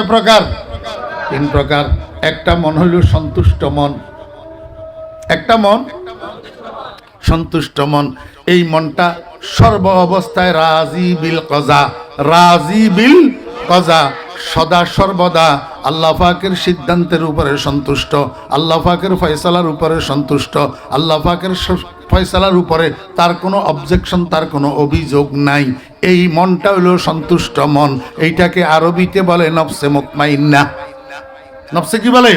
কয় প্রকার? 3 প্রকার। একটা মন হইল সন্তুষ্ট মন, একটা মন সন্তুষ্ট মন। এই মনটা সর্ব অবস্থায় রাজি বিল কজা, রাজি বিল কজা, সদা সর্বদা আল্লাহ পাকের সিদ্ধান্তের উপরে সন্তুষ্ট, আল্লাহ পাকের ফয়সালার উপরে সন্তুষ্ট, আল্লাহ পাকের ফয়সালার উপরে তার কোনো অবজেকশন, তার কোনো অভিযোগ নাই। এই মনটা হলো সন্তুষ্ট মন। এইটাকে আরবিতে বলে নফসে মুতমাইন্না। নফসে কি বলে?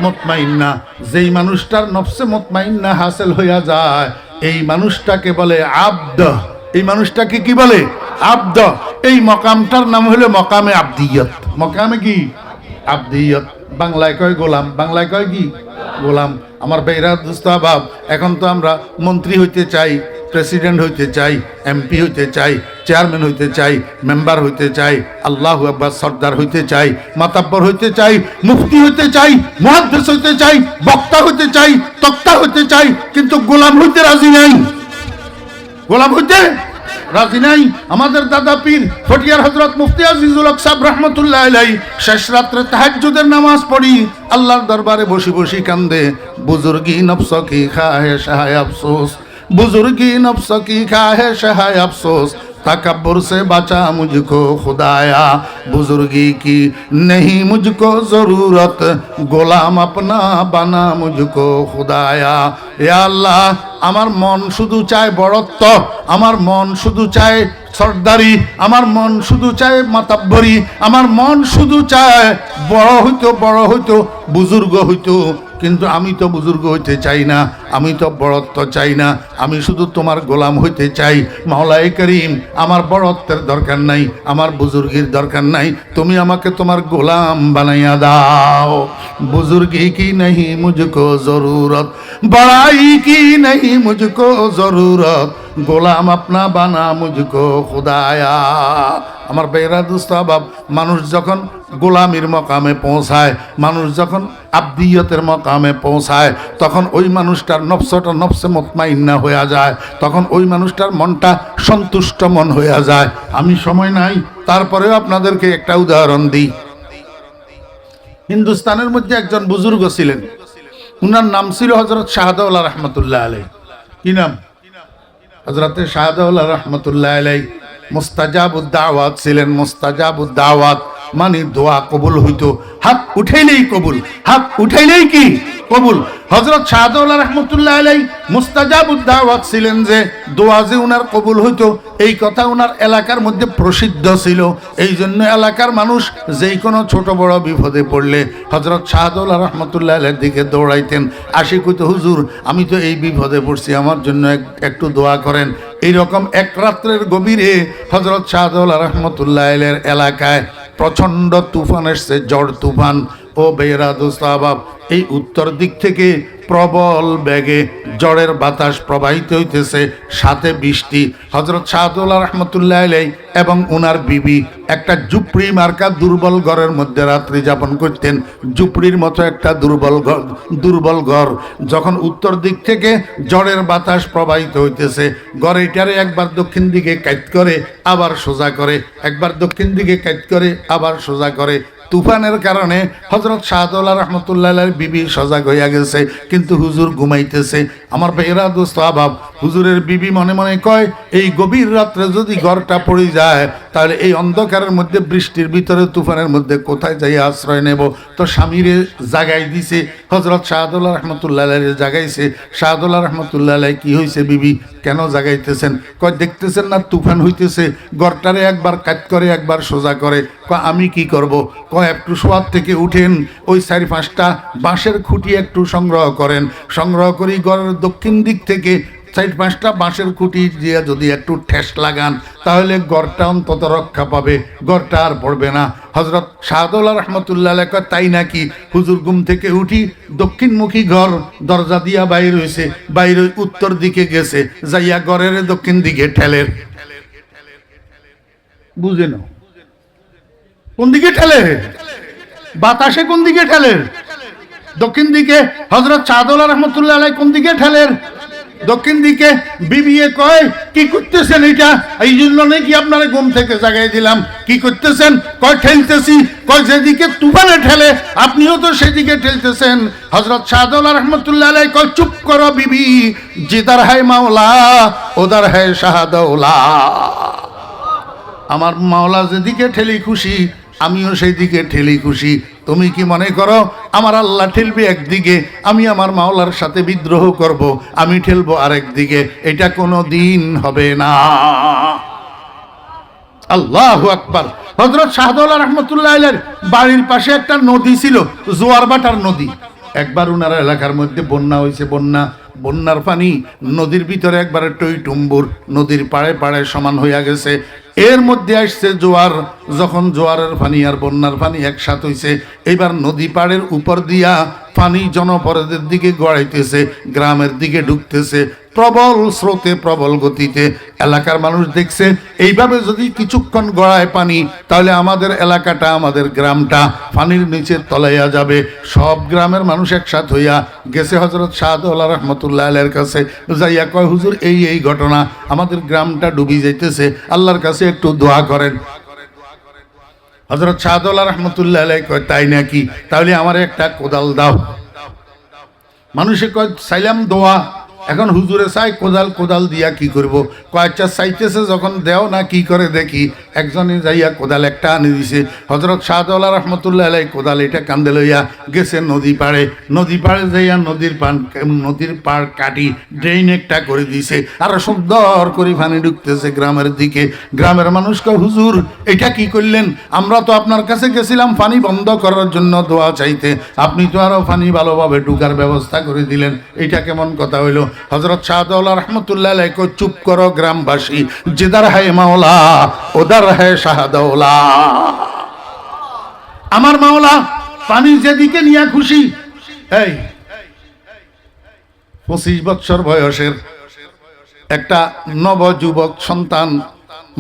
মুতমাইন্না। যেই মানুষটার নফসে মুতমাইন্না হাসিল হইয়া যায়, এই মানুষটাকে বলে আব্দ। এই মানুষটাকে কি বলে? আব্দ। এই মকামটার নাম হলো মকামে আব্দিয়ত। মকামে কি? আব্দিয়ত। বাংলায় কয় গোলাম, বাংলায় কয় কি? গোলাম। আমার বেরা দুস্তাবাব, এখন তো আমরা মন্ত্রী হইতে চাই, প্রেসিডেন্ট হইতে চাই, এমপি হইতে চাই, চেয়ারম্যান হইতে চাই, মেম্বার হইতে চাই, আল্লাহু আকবার, সর্দার হইতে চাই, মাতাব্বর হইতে চাই, মুফতি হইতে চাই, মুহাদ্দিস হইতে চাই, বক্তা হইতে চাই, তক্তা হইতে চাই, কিন্তু গোলাম হইতে রাজি নাই। গোলাম হইতে রাজি নাই। আমাদের দাদা পীর ফটিয়ার হযরত মুফতি আজিজুল হক সাহেব রহমাতুল্লাহ আলাইহি শেষ রাত্রে তাহাজ্জুদের নামাজ পড়ি আল্লাহর দরবারে বসে বসে কান্দে, বুজুর্গি নফস কি খাহে শাহে আফসোস, बुजुर्गी नफ्स की खाहिश है अफसोस, तकब्बुर से बचा मुझको खुदाया, बुजुर्गी की नहीं मुझको ज़रूरत, गोलाम अपना बना मुझको खुदाया। या अल्लाह, আমার মন শুধু চায় বড়ত্ব, আমার মন শুধু চায় সর্দারি, আমার মন শুধু চায় মাতাব্বরি, আমার মন শুধু চায় বড় হইতো বুজুর্গ হইতো, কিন্তু আমি তো বুজুর্গ হইতে চাই না, আমি তো বড়ত্ব চাই না, আমি শুধু তোমার গোলাম হইতে চাই। মাওলায়ে করিম, আমার বড়ত্বের দরকার নাই, আমার বুজুর্গির দরকার নাই, তুমি আমাকে তোমার গোলাম বানাইয়া দাও। বুজুর্গি কি नहीं मुझको जरूरत, बड़ाई की नहीं मुझको जरूरत, গোলাম আপনা বানা মুঝকো খুদায়া। আমার বেরা দুস্তাবাব, মানুষ যখন গোলামির মকামে পৌঁছায়, মানুষ যখন আব্দিয়তের মকামে পৌঁছায়, তখন ওই মানুষটার নফসটা নফসে মুতমাইন্না হয়ে যায়, তখন ওই মানুষটার মনটা সন্তুষ্ট মন হয়ে যায়। আমি সময় নাই, তারপরেও আপনাদেরকে একটা উদাহরণ দিই। হিন্দুস্তানের মধ্যে একজন বুজুর্গ ছিলেন, উনার নাম ছিল হযরত শাহদাওলা রহমতুল্লাহ আলাইহি। কি নাম? হযরত শাহদাওলা রহমতুল্লাহ আলাইহি মুস্তাজাবুদ দাওয়াত ছিলেন। মুস্তাজাবুদ দাওয়াত মানে দোয়া কবুল হইতো, হাত উঠাইলেই কবুল, হাত উঠাইলেই কি কবুল। হযরত শাহদাওলা রহমতুল্লাহ আলাইহি মুস্তাজাবুদ দাওয়াত ছিলেন, যে দোয়া যে উনার কবুল হইতো এই কথা উনার এলাকার মধ্যে প্রসিদ্ধ ছিল। এই জন্য এলাকার মানুষ যেই কোনো ছোট বড় বিপদে পড়লে হযরত শাহদাওলা রহমতুল্লাহ আলাইহির দিকে দৌড়াইতেন, আসি কইতো, হুজুর আমি তো এই বিপদে পড়ছি, আমার জন্য একটু দোয়া করেন। এইরকম এক রাত্রের গভীরে হযরত শাহদাওলা রহমতুল্লাহ আলাইহির এলাকায় প্রচণ্ড তুফান এসছে, ঝড় তুফান। ও বেরা দোস্তাবাব, এই উত্তর দিক থেকে প্রবল বেগে ঝড়ের বাতাস প্রবাহিত হইতেছে, সাথে বৃষ্টি। হযরত শাহদাওলা রহমতুল্লাহ আলাইহি এবং ওনার বিবি একটা ঝুপড়ি মার্কা দুর্বল ঘরের মধ্যে রাত্রি যাপন করতেন। ঝুপড়ির মতো একটা দুর্বল ঘর। যখন উত্তর দিক থেকে ঝড়ের বাতাস প্রবাহিত হইতেছে, ঘরেটারে একবার দক্ষিণ দিকে কাট করে আবার সোজা করে, একবার দক্ষিণ দিকে কাট করে আবার সোজা করে। তুফানের কারণে হযরত শাহদাওলা রহমতুল্লাহ আলাইহির বিবি সজাগ হইয়া গেছে, কিন্তু হুজুর ঘুমাইতেছে। আমার ভাইয়েরা দোস্ত আবাব, হুজুরের বিবি মনে মনে কয়, এই গভীর রাত্রে যদি ঘরটা পড়ে যায়, তাহলে এই অন্ধকারের মধ্যে বৃষ্টির ভিতরে তুফানের মধ্যে কোথায় যাই আশ্রয় নেব। তো স্বামীরে জাগাই দিছে, হযরত শাহদাওলা রহমতুল্লাহ আলাইহি জাগাইছে। শাহদাওলা রহমতুল্লাহ আলাইহি, কি হয়েছে বিবি, কেন জাগাইতেছেন? কয়, দেখতেছেন না তুফান হইতেছে, ঘরটারে একবার কাট করে একবার সোজা করে। কয়, আমি কি করব? কয়, একটু শোয়ার থেকে উঠেন, ওই 4-5টা বাঁশের খুঁটি একটু সংগ্রহ করেন, সংগ্রহ করি ঘরের দক্ষিণ দিক থেকে 4-5টা বাঁশের খুঁটি দিয়ে যদি একটু ঠেস লাগান, তাহলে ঘরটা অন্তত রক্ষা পাবে, ঘরটা আর পড়বে না। হযরত শাহদাওলা রহমতুল্লাহ আলাইহি কয়, তাই নাকি? হুজুর ঘুম থেকে উঠি, দক্ষিণমুখী ঘর, দরজা দিয়া বাইর হইছে, বাইরে উত্তর দিকে গেছে, যাইয়া ঘরের দক্ষিণ দিকে ঠেলের। বুঝে নাও কোন দিকে ঠেলে, বাতাসে কোন দিকে ঠেলের? দক্ষিণ দিকে। হযরত শাহদাওলা রহমতুল্লাহ আলাইহি কোন দিকে ঠেলের? দক্ষিণ দিকে। বিবিয়ে কয় কি করতেছেন এটা? এই জন্য নাকি আপনারা ঘুম থেকে জাগাই দিলাম। কি করতেছেন? কয় ঠেলতেছি। কয় যেদিকে তুফানে ঠেলে আপনিও তো সেদিকে ঠেলতেছেন। হযরত শাহদৌলা রাহমাতুল্লাহ আলাইহি কয় চুপ করো বিবি, জিদার হ্যায় মাওলা ওদার হ্যায় শাহদৌলা। আমার মাওলা যেদিকে ঠেলি খুশি আমিও সেই দিকে ঠেলি খুশি। তুমি কি মনে করো আমার আল্লাহ ঠেলবে একদিকে, আমি আমার মাওলার সাথে বিদ্রোহ করব, আমি ঠেলবো আরেক দিকে? এটা কোনো দিন হবে না। আল্লাহু আকবার। হযরত শাহদৌলা রাহমাতুল্লাহ আলাইহির বাড়ির পাশে একটা নদী ছিল, জোয়ার বাটার নদী। একবার উনার এলাকার মধ্যে বন্যা হয়েছে। বন্যার পানি নদীর ভিতরে একবারে টইটুম্বুর, নদীর পাড়ে পাড়ে সমান হইয়া গেছে। এর মধ্যে আসছে জোয়ার। যখন জোয়ারের পানি আর বন্যার পানি একসাথে হইছে, এবার নদী পাড়ের উপর দিয়া পানি জনপদের দিকে গড়াইতেছে, গ্রামের দিকে ঢুকতেছে প্রবল স্রোতে, প্রবল গতিতে। এলাকার মানুষ দেখছে এইভাবে যদি কিছুক্ষণ গড়ায় পানি, তাহলে আমাদের এলাকাটা, আমাদের গ্রামটা পানির নিচে তলাইয়া যাবে। সব গ্রামের মানুষ একসাথ হইয়া গেছে হযরত শাহদৌলা রাহমাতুল্লাহ আলাইহির কাছে, যাইয়া কয় হুজুর এই ঘটনা, আমাদের গ্রামটা ডুবি যাইতেছে, আল্লাহর কাছে একটু দোয়া করেন। হযরত শাহদৌলা রাহমাতুল্লাহ আলাইহি কয় তাই নাকি? তাহলে আমার একটা কোদাল দাও। মানুষে কয় চাইলাম দোয়া, এখন হুজুরে চাই কোদাল দিয়া কি করব? কয়েকটা চাইতেছে যখন দেও না কি করে দেখি। একজনে যাইয়া কোদাল একটা আনি দিছে। হযরত শাহদৌলা রাহমাতুল্লাহ আলাইহি কোদাল এটা কান্দে লইয়া গেছে নদী পাড়ে যাইয়া নদীর পাড় কাটি ড্রেন একটা করে দিছে, আর সুন্দর করে পানি ঢুকতেছে গ্রামের দিকে। গ্রামের মানুষ কয় হুজুর এটা কি করলেন? আমরা তো আপনার কাছে গেছিলাম পানি বন্ধ করার জন্য দোয়া চাইতে, আপনি তো আরো পানি ভালোভাবে ঢুকার ব্যবস্থা করে দিলেন, এটা কেমন কথা হইল? হযরত শাহদৌলা রাহমাতুল্লাহ আলাইহি কয় চুপ করো গ্রামবাসী, জিদার হ্যায় মাওলা ওদার হ্যায় শাহদৌলা। আমার মাওলা পানি যেদিকে নিয়ে খুশি। এই 25 বছর বয়সের একটা নবযুবক সন্তান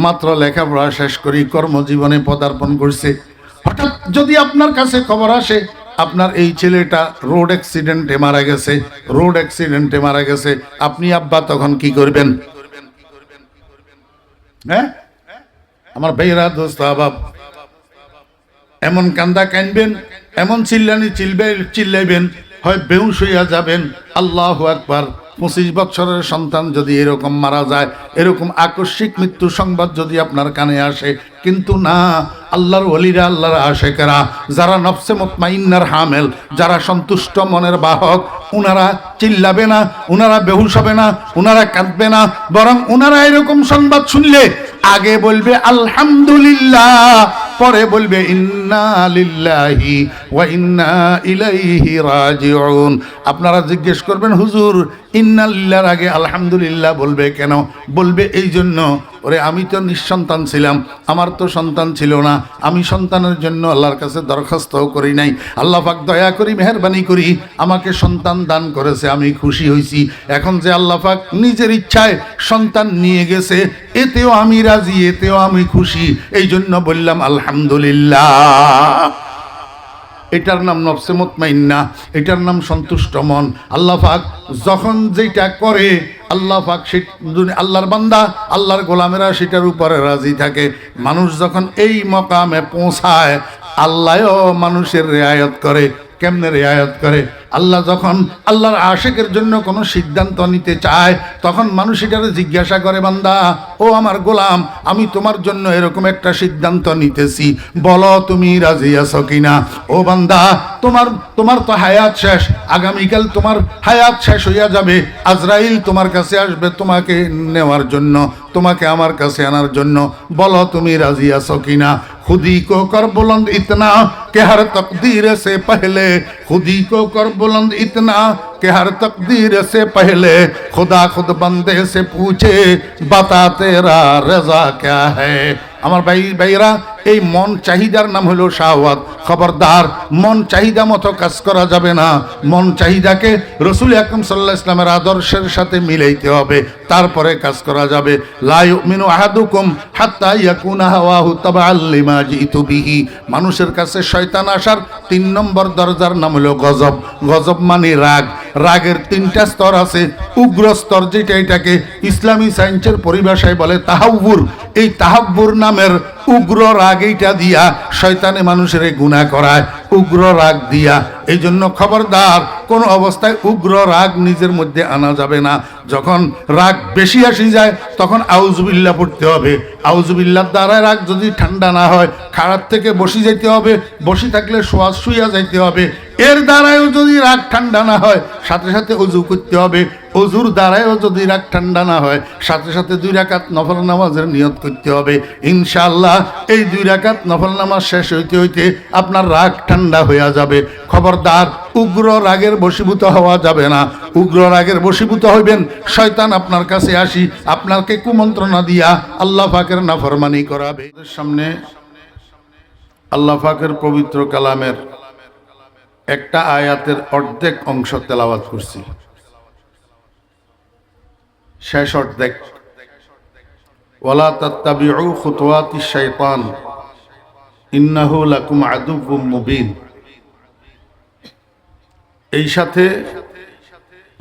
মাত্র লেখাপড়া শেষ করি কর্মজীবনে পদার্পণ করছে। হঠাৎ যদি আপনার কাছে খবর আসে আপনার এই ছেলেটা রোড অ্যাক্সিডেন্টে মারা গেছে, আপনি আব্বা তখন কি করবেন? হ্যাঁ আমার ভাইরা দোস্ত আবাব, এমন কান্দা কানবেন, এমন চিল্লাইবেন, হয় বেহুশ হইয়া যাবেন। আল্লাহু আকবার। 25 বছরের সন্তান যদি এরকম মারা যায়, এরকম আকস্মিক মৃত্যু সংবাদ যদি আপনার কানে আসে, কিন্তু না, আল্লাহর ওলিরা, আল্লাহর আশেকেরা, যারা নফসে মুতমাইন্নার হামেল, যারা সন্তুষ্ট মনের বাহক, উনারা চিল্লাবে না, উনারা বেহুশ হবে না, উনারা কাঁদবে না, বরং উনারা এরকম সংবাদ শুনলে আগে বলবে আলহামদুলিল্লাহ, পরে বলবে ইন্না লিল্লাহি ওয়া ইন্না ইলাইহি রাজিউন। আপনারা জিজ্ঞেস করবেন হুজুর ইন্না লিল্লাহর আগে আলহামদুলিল্লাহ বলবে কেন? বলবে এই জন্য, ওরে আমি তো নিঃসন্তান ছিলাম, আমার তো সন্তান ছিল না, আমি সন্তানের জন্য আল্লাহর কাছে দরখাস্তও করি নাই। আল্লাহ পাক দয়া করি মেহেরবানি করি আমাকে সন্তান দান করেছে, আমি খুশি হয়েছি। এখন যে আল্লাহ পাক নিজের ইচ্ছায় সন্তান নিয়ে গেছে, এতেও আমি রাজি, এতেও আমি খুশি, এই জন্য বললাম আলহামদুলিল্লাহ। এটার নাম নফসে মুতমাইন্না, এটার নাম সন্তুষ্ট মন। আল্লাহ পাক যখন যেটা করে, আল্লাহ পাক আল্লাহর বান্দা, আল্লাহর গোলামেরা সেটার উপরে রাজি থাকে। মানুষ যখন এই মকামে পৌঁছায়, আল্লাহও মানুষের রেয়ায়ত করে। কেমনে রেয়ায়ত করে? আল্লাহ যখন আল্লাহর আশেকের জন্য কোনো সিদ্ধান্ত নিতে চায়, তখন মানুষ এটারে জিজ্ঞাসা করে, বান্দা ও আমার গোলাম, আমি তোমার জন্য এরকম একটা সিদ্ধান্ত নিতেছি, বলো তুমি রাজি আছো কিনা? ও বান্দা, তোমার তো হায়াত শেষ, আগামীকাল তোমার হায়াত শেষ হইয়া যাবে, আজরাইল তোমার কাছে আসবে তোমাকে নেওয়ার জন্য, তোমাকে আমার কাছে আনার জন্য, বলো তুমি রাজি আছো কিনা? खुदी को कर बुलंद इतना कि हर तकदीर से पहले, खुदी को कर बुलंद इतना कि हर तकदीर से पहले खुदा खुद बंदे से पूछे बता तेरा रजा क्या है। আমার ভাইরা, এই মন চাহিদার নাম হলো শাহওয়াত। খবরদার, মন চাহিদা মতো কাজ করা যাবে না। মন চাহিদাকে রাসূল আকরাম সাল্লাল্লাহু আলাইহি ওয়াসাল্লামের আদর্শের সাথে মিলাইতে হবে, তারপরে কাজ করা যাবে। লা ইউমিনু আহাদুকুম হাত্তা ইয়াকুনা হাওয়াহু তাবাআল লিমা জিতু বিহি। মানুষের কাছে শয়তান আসার 3 নম্বর দরজার নাম হলো গজব। গজব মানে রাগ। রাগের তিনটা স্তর আছে। উগ্র স্তর যেটা, এটাকে ইসলামী সায়েন্সের পরিভাষায় বলে তাহাব্বুর। এই তাহাব্বুর নামের উগ্র রাগ এইটা দিয়া শয়তানে মানুষের গুনাহ করায়, উগ্র রাগ দিয়া। এই জন্য খবরদার, কোন অবস্থায় উগ্র রাগ নিজের মধ্যে আনা যাবে না। যখন রাগ বেশি আসি যায় তখন আউযুবিল্লাহ পড়তে হবে। আউযুবিল্লাহর দ্বারা রাগ যদি ঠান্ডা না হয়, খারাপ থেকে বসি যেতে হবে, বসি থাকলে শুইয়া যাইতে হবে। এর দ্বারাও যদি রাগ ঠান্ডা না হয়, সাথে সাথে ওযু করতে হবে। ওযুর দ্বারাও যদি রাগ ঠান্ডা না হয়, সাথে সাথে 2 রাকাত নফল নামাজের নিয়ত করতে হবে। ইনশাআল্লাহ এই 2 রাকাত নফল নামাজ শেষ হইতে হইতে আপনার রাগ ঠান্ডা হয়ে যাবে। খবরদার, উগ্র রাগের বশীভূত হওয়া যাবে না। উগ্র রাগের বশীভূত হইবেন, শয়তান আপনার কাছে আসি আপনাকে কুমন্ত্রণা দিয়া আল্লাহ পাকের নাফরমানি করাবে। সামনে আল্লাহ পাকের পবিত্র কালামের একটা আয়াতের অর্ধেক অংশ তেলাওয়াত করছি, শেষ অর্ধেক। ওয়ালা তাত্তাবিউ খুতুওয়াতিশ শাইতান ইন্নাহু লাকুম আদুউম মুবিন। এই সাথে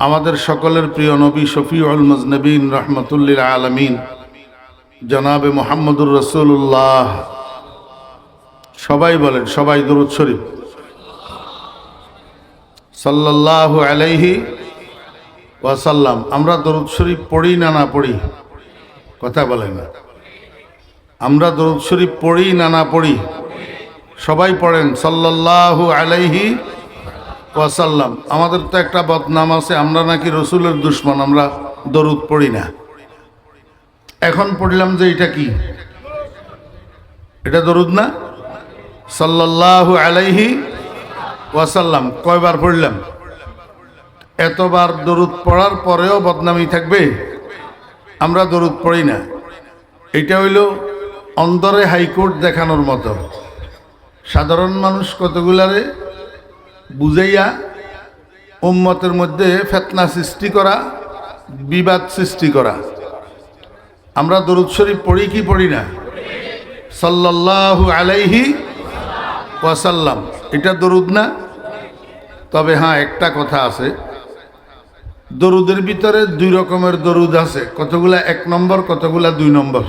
আমাদের সকলের প্রিয় নবী শফিউল মুজনিবিন রাহমাতুল্লিল আলামিন জনাবে মুহাম্মদুর রাসূলুল্লাহ, সবাই বলেন, সবাই দুরূদ শরীফ সাল্লাল্লাহু আলাইহি ওয়াসাল্লাম। আমরা দরুদ শরীফ পড়ি না না পড়ি? কথা বলেন না। আমরা দরুদ শরীফ পড়ি না না পড়ি? সবাই পড়েন সাল্লাল্লাহু আলাইহি ওয়াসাল্লাম। আমাদের তো একটা বদনাম আছে, আমরা নাকি রসুলের দুশমন, আমরা দরুদ পড়ি না। এখন পড়লাম যে এটা কি? এটা দরুদ না? সাল্লাল্লাহু আলাইহি ওয়াসাল্লাম কয়বার পড়লাম? এতবার দরুদ পড়ার পরেও বদনামি থাকবে? আমরা দরুদ পড়ি না। এটা হইল অন্দরে হাইকোর্ট দেখানোর মতো। সাধারণ মানুষ কতগুলারে বুঝাইয়া উম্মতের মধ্যে ফিতনা সৃষ্টি করা, বিবাদ সৃষ্টি করা। আমরা দরুদ শরীফ পড়ি কি পড়ি না? সাল্লাল্লাহু আলাইহি ওয়াসাল্লাম, এটা দরুদ না? তবে হ্যাঁ, একটা কথা আছে, দরুদের ভিতরে 2 রকমের দরুদ আছে। কতগুলা 1 নম্বর, কতগুলা 2 নম্বর।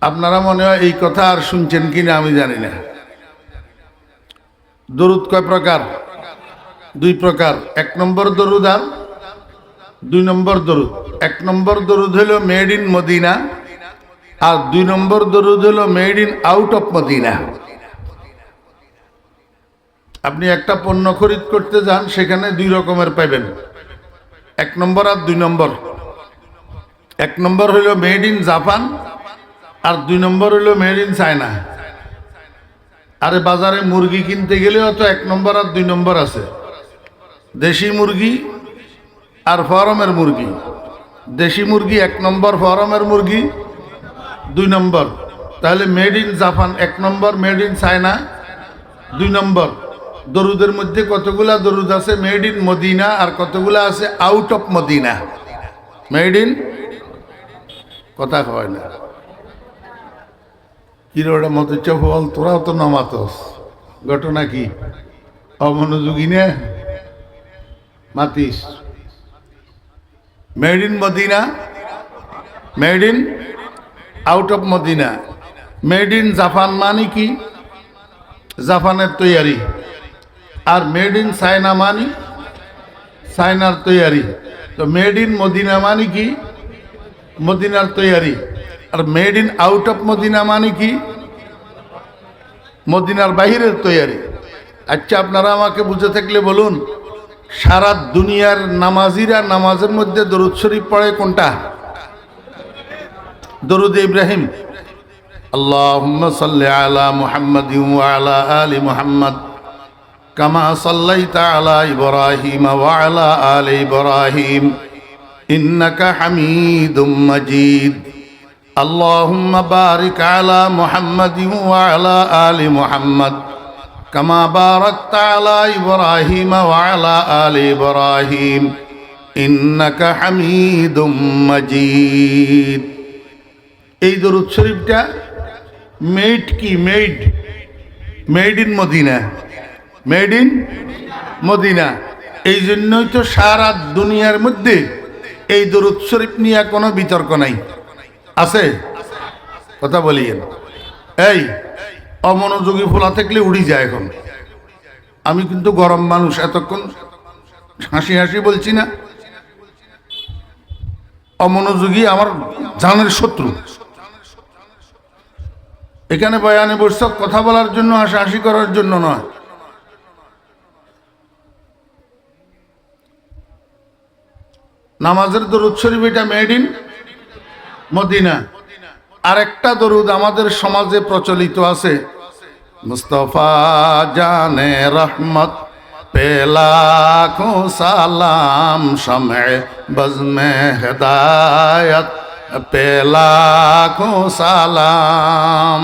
আপনারা মনে হয় এই কথা আর শুনছেন কিনা আমি জানি না। দরুদ কয় প্রকার? 2 প্রকার। 1 নম্বর দরুদ আর 2 নম্বর দরুদ। 1 নম্বর দরুদ হলো মেড ইন মদিনা, আর 2 নম্বর দরুদ হলো made in out of Madina. আপনি একটা পণ্য খরিদ করতে যান, সেখানে 2 রকমের পাইবেন, 1 নম্বর আর 2 নম্বর। 1 নম্বর হলো মেড ইন জাপান, আর 2 নম্বর হলো মেড ইন চায়না। আরে বাজারে মুরগি কিনতে গেলেও তো 1 নম্বর আর 2 নম্বর আছে। দেশি মুরগি আর ফার্মের মুরগি। দেশি মুরগি 1 নম্বর, ফার্মের মুরগি 2 নম্বর। তাহলে made in Japan 1 number, made in China 2 নম্বর। দরুদের মধ্যে কতগুলা দরুদ আছে মেড ইন মদিনা, আর কতগুলা আছে out of Medina. Made in, কথা হয় না কিরোটা মতো চফল, তোরাও তো নামাতস। ঘটনা কি? অমনোযোগী না মাতিস। Made in Medina, made in out of Medina. Made in Japan মানে কি? জাপানের তৈয়ারি। আর মেড ইন চায়না মানে চায়নার তৈয়ারি। তো মেড ইন মদিনা মানে কি? মদিনার তৈয়ারি। আর made in out of Medina মানে কি? মদিনার বাহিরের তৈয়ারি। আচ্ছা, আপনারা আমাকে বুঝে থাকলে বলুন, সারা দুনিয়ার নামাজিরা নামাজের মধ্যে দরুদ শরীফ পড়ে কোনটা? দরুদ ইব্রাহিম। আল্লাহুম্মা সাল্লি আলা মুহাম্মাদিন ওয়া আলা আলি মুহাম্মাদ কামা সাল্লাইতা আলা ইব্রাহিম ওয়া আলা আলি ইব্রাহিম ইন্নাকা হামিদুম মাজিদ। আল্লাহুম্মা বারিক আলা মুহাম্মাদিন ওয়া আলা আলি মুহাম্মাদ কামা বারাকতা আলা ইব্রাহিম ওয়া আলা আলি ইব্রাহিম ইন্নাকা হামিদুম মাজিদ। এই দরুদ শরীফটা মেড কি? Made in Medina. Made in Madina. এই জন্যই তো সারা দুনিয়ার মধ্যে এই দরুদ শরীফ নিয়ে কোনো বিতর্ক নাই। আছে? কথা বলিয়েন। এই অমনোযোগী ফোলা থাকলে উড়ি যায়। এখন আমি কিন্তু গরম মানুষ, এতক্ষণ হাসি হাসি বলছি না। অমনোযোগী আমার জানের শত্রু। এখানে বয়ানে বসছ কথা বলার জন্য, হাসাহাসি করার জন্য নয়। নামাজের দরুদ শরীফ এটা মেড ইন মদিনা। আরেকটা দরুদ আমাদের সমাজে প্রচলিত আছে, মুস্তাফা জানে রহমত পেলাখো সালাম, শামে বজমে হেদায়ত পেলাখো সালাম।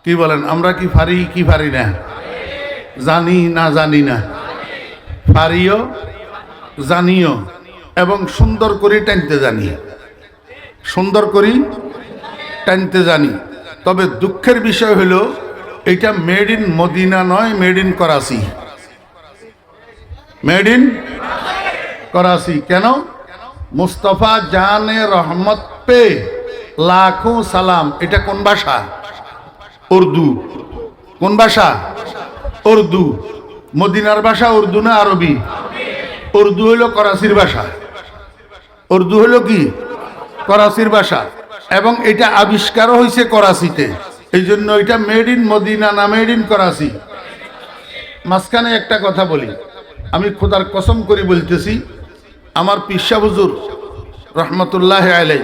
কি বলেন? আমরা কি পারি কি পারি না? জানি না জানি না? পারিও, জানিও, এবং সুন্দর করে টানতে জানি। সুন্দর করি টানতে জানি। তবে দুঃখের বিষয় হলো এটা মেড ইন মদিনা নয়, made in Karachi. Made in Karachi. কেন? মুস্তাফা জানে রহমত পে লাখো সালাম। এটা কোন ভাষা? উর্দু। কোন ভাষা? উর্দু। মদিনার ভাষা উর্দু না আরবি? উর্দু হইল করাচির ভাষা। উর্দু হইল কি? করাচির ভাষা। এবং এটা আবিষ্কারও হয়েছে করাচিতে। এই জন্য এটা মেড ইন মদিনা না মেড ইন করাচি। মাঝখানে একটা কথা বলি, আমি খোদার কসম করে বলতেছি, আমার পিসা হুজুর রহমতুল্লাহ আলাই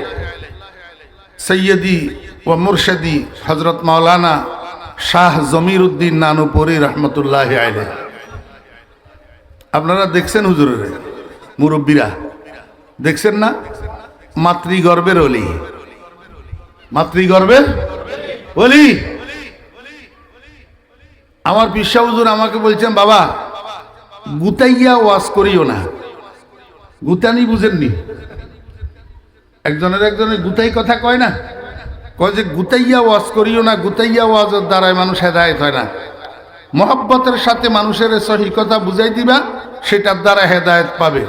সৈয়দি ও মুর্শিদি হজরত মাওলানা শাহ জমির উদ্দিন নানুপুরি রহমতুল্লাহ আলাই, আপনারা দেখছেন হুজুরের মুরব্বীরা, দেখছেন না? মাতৃগর্ভের অলি, মাতৃগর্ভের অলি। আমার পিসা হুজুর আমাকে বলছেন, বাবা গুতাইয়া ওয়াজ করিও না। গুতানি বুঝেননি? একজনের গুতাই কথা কয় না, কয় যে গুতাইয়া ওয়াজ করিও না। গুতাইয়া ওয়াজের দ্বারায় মানুষ হেদায়েত হয় না। মহব্বতের সাথে মানুষের সহি কথা বুঝাই দিবা, সেটার দ্বারা হেদায়েত পাবে।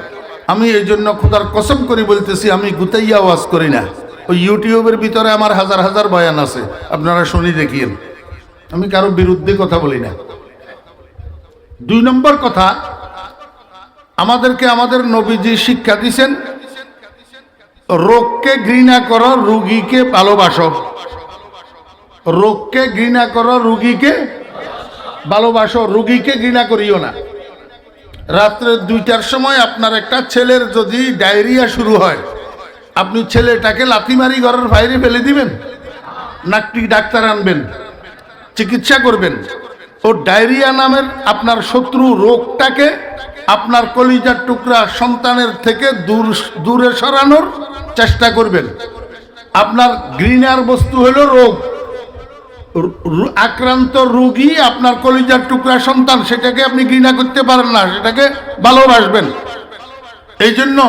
আমি এই জন্য খোদার কসম করে বলতেছি, আমি গুতাইয়া ওয়াজ করি না। ওই ইউটিউবের ভিতরে আমার হাজার হাজার বয়ান আছে, আপনারা শুনি দেখিয়েন। আমি কারো বিরুদ্ধে কথা বলি না। 2 নম্বর কথা, আমাদেরকে আমাদের নবীজি শিক্ষা দিয়েছেন, রোগকে ঘৃণা করো, রোগীকে ভালোবাসো। রোগকে ঘৃণা করো, রোগীকে ভালোবাসো। রোগীকে ঘৃণা করিও না। রাত্রে 2টার সময় আপনার একটা ছেলের যদি ডায়রিয়া শুরু হয়, আপনি ছেলেটাকে লাথি মারি ঘরের বাইরে ফেলে দিবেন নাকি ডাক্তার আনবেন, চিকিৎসা করবেন? ও ডায়রিয়া নামের আপনার শত্রু রোগটাকে আপনার কলিজার টুকরা সন্তানের থেকে দূরে সরানোর চেষ্টা করবেন। আপনার ঘৃণার বস্তু হলো রোগ। আক্রান্ত রোগী আপনার কলিজার টুকরা সন্তান, সেটাকে আপনি ঘৃণা করতে পারেন না, সেটাকে ভালোবাসবেন। এই জন্য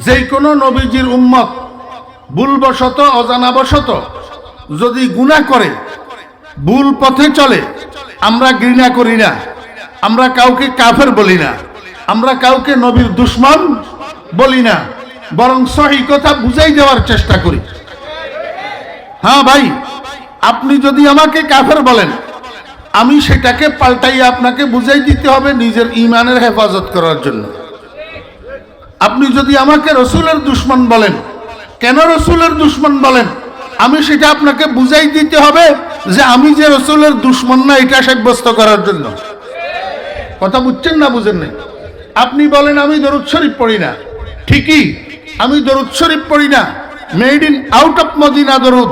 যে কোনো নবীজির উম্মত ভুলবশত অজানাবশত যদি গুনাহ করে, ভুল পথে চলে, আমরা ঘৃণা করি না, আমরা কাউকে কাফের বলি না, আমরা কাউকে নবীর দুশমন বলি না, বরং সহি কথা বুঝাই দেওয়ার চেষ্টা করি। হ্যাঁ ভাই, আপনি যদি আমাকে কাফের বলেন, আমি সেটাকে পাল্টাইয়া আপনাকে বুঝাই দিতে হবে নিজের ঈমানের হেফাজত করার জন্য। আপনি যদি আমাকে রসুলের দুশমন বলেন, কেন রসুলের দুশমন বলেন, আমি সেটা আপনাকে বুঝাই দিতে হবে যে আমি যে রসুলের দুশমন না, এটা সাব্যস্ত করার জন্য। কথা বুঝছেন না বুঝেন নাই? আপনি বলেন আমি দরুদ শরীফ পড়ি না, ঠিকই, আমি দরুদ শরীফ পড়ি না, made in out of Medina দরুদ,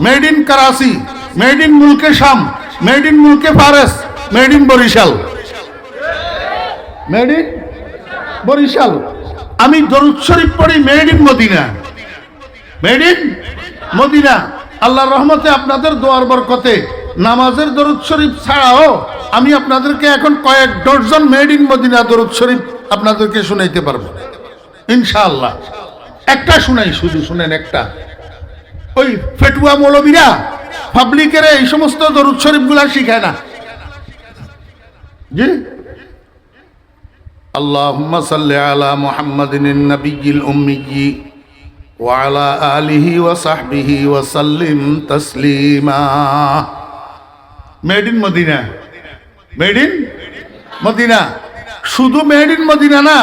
made in Karachi, made in মুলকে শাম, মেড ইন মুলকে ফারেস, made in Barishal, made in Barishal. আমি দরুদ শরীফ পড়ি made in Medina, made in Medina. আল্লাহর রহমতে আপনাদের দোয়ার বরকতে নামাজের দরুদ শরীফ ছাড়াও আমি আপনাদেরকে এখন কয়েক ডজন মেড ইন মদিনা দরুদ শরীফ আপনাদেরকে শুনাইতে পারবো ইনশাআল্লাহ। একটা শুনাই, শুধু শুনেন একটা। ওই ফেটুয়া মৌলবীরা পাবলিকের এই সমস্ত দরুদ শরীফ গুলা শিখায় না। জি, আল্লাহুম্মা সাল্লি আলা মুহাম্মাদিন নাবিয়্যিল উম্মিয়্যি ওয়া আলা আলিহি ওয়া সাহবিহি ওয়া সাল্লিম তাসলিমা। Made in Medina, made in Medina. শুধু মেড ইন মদিনা না,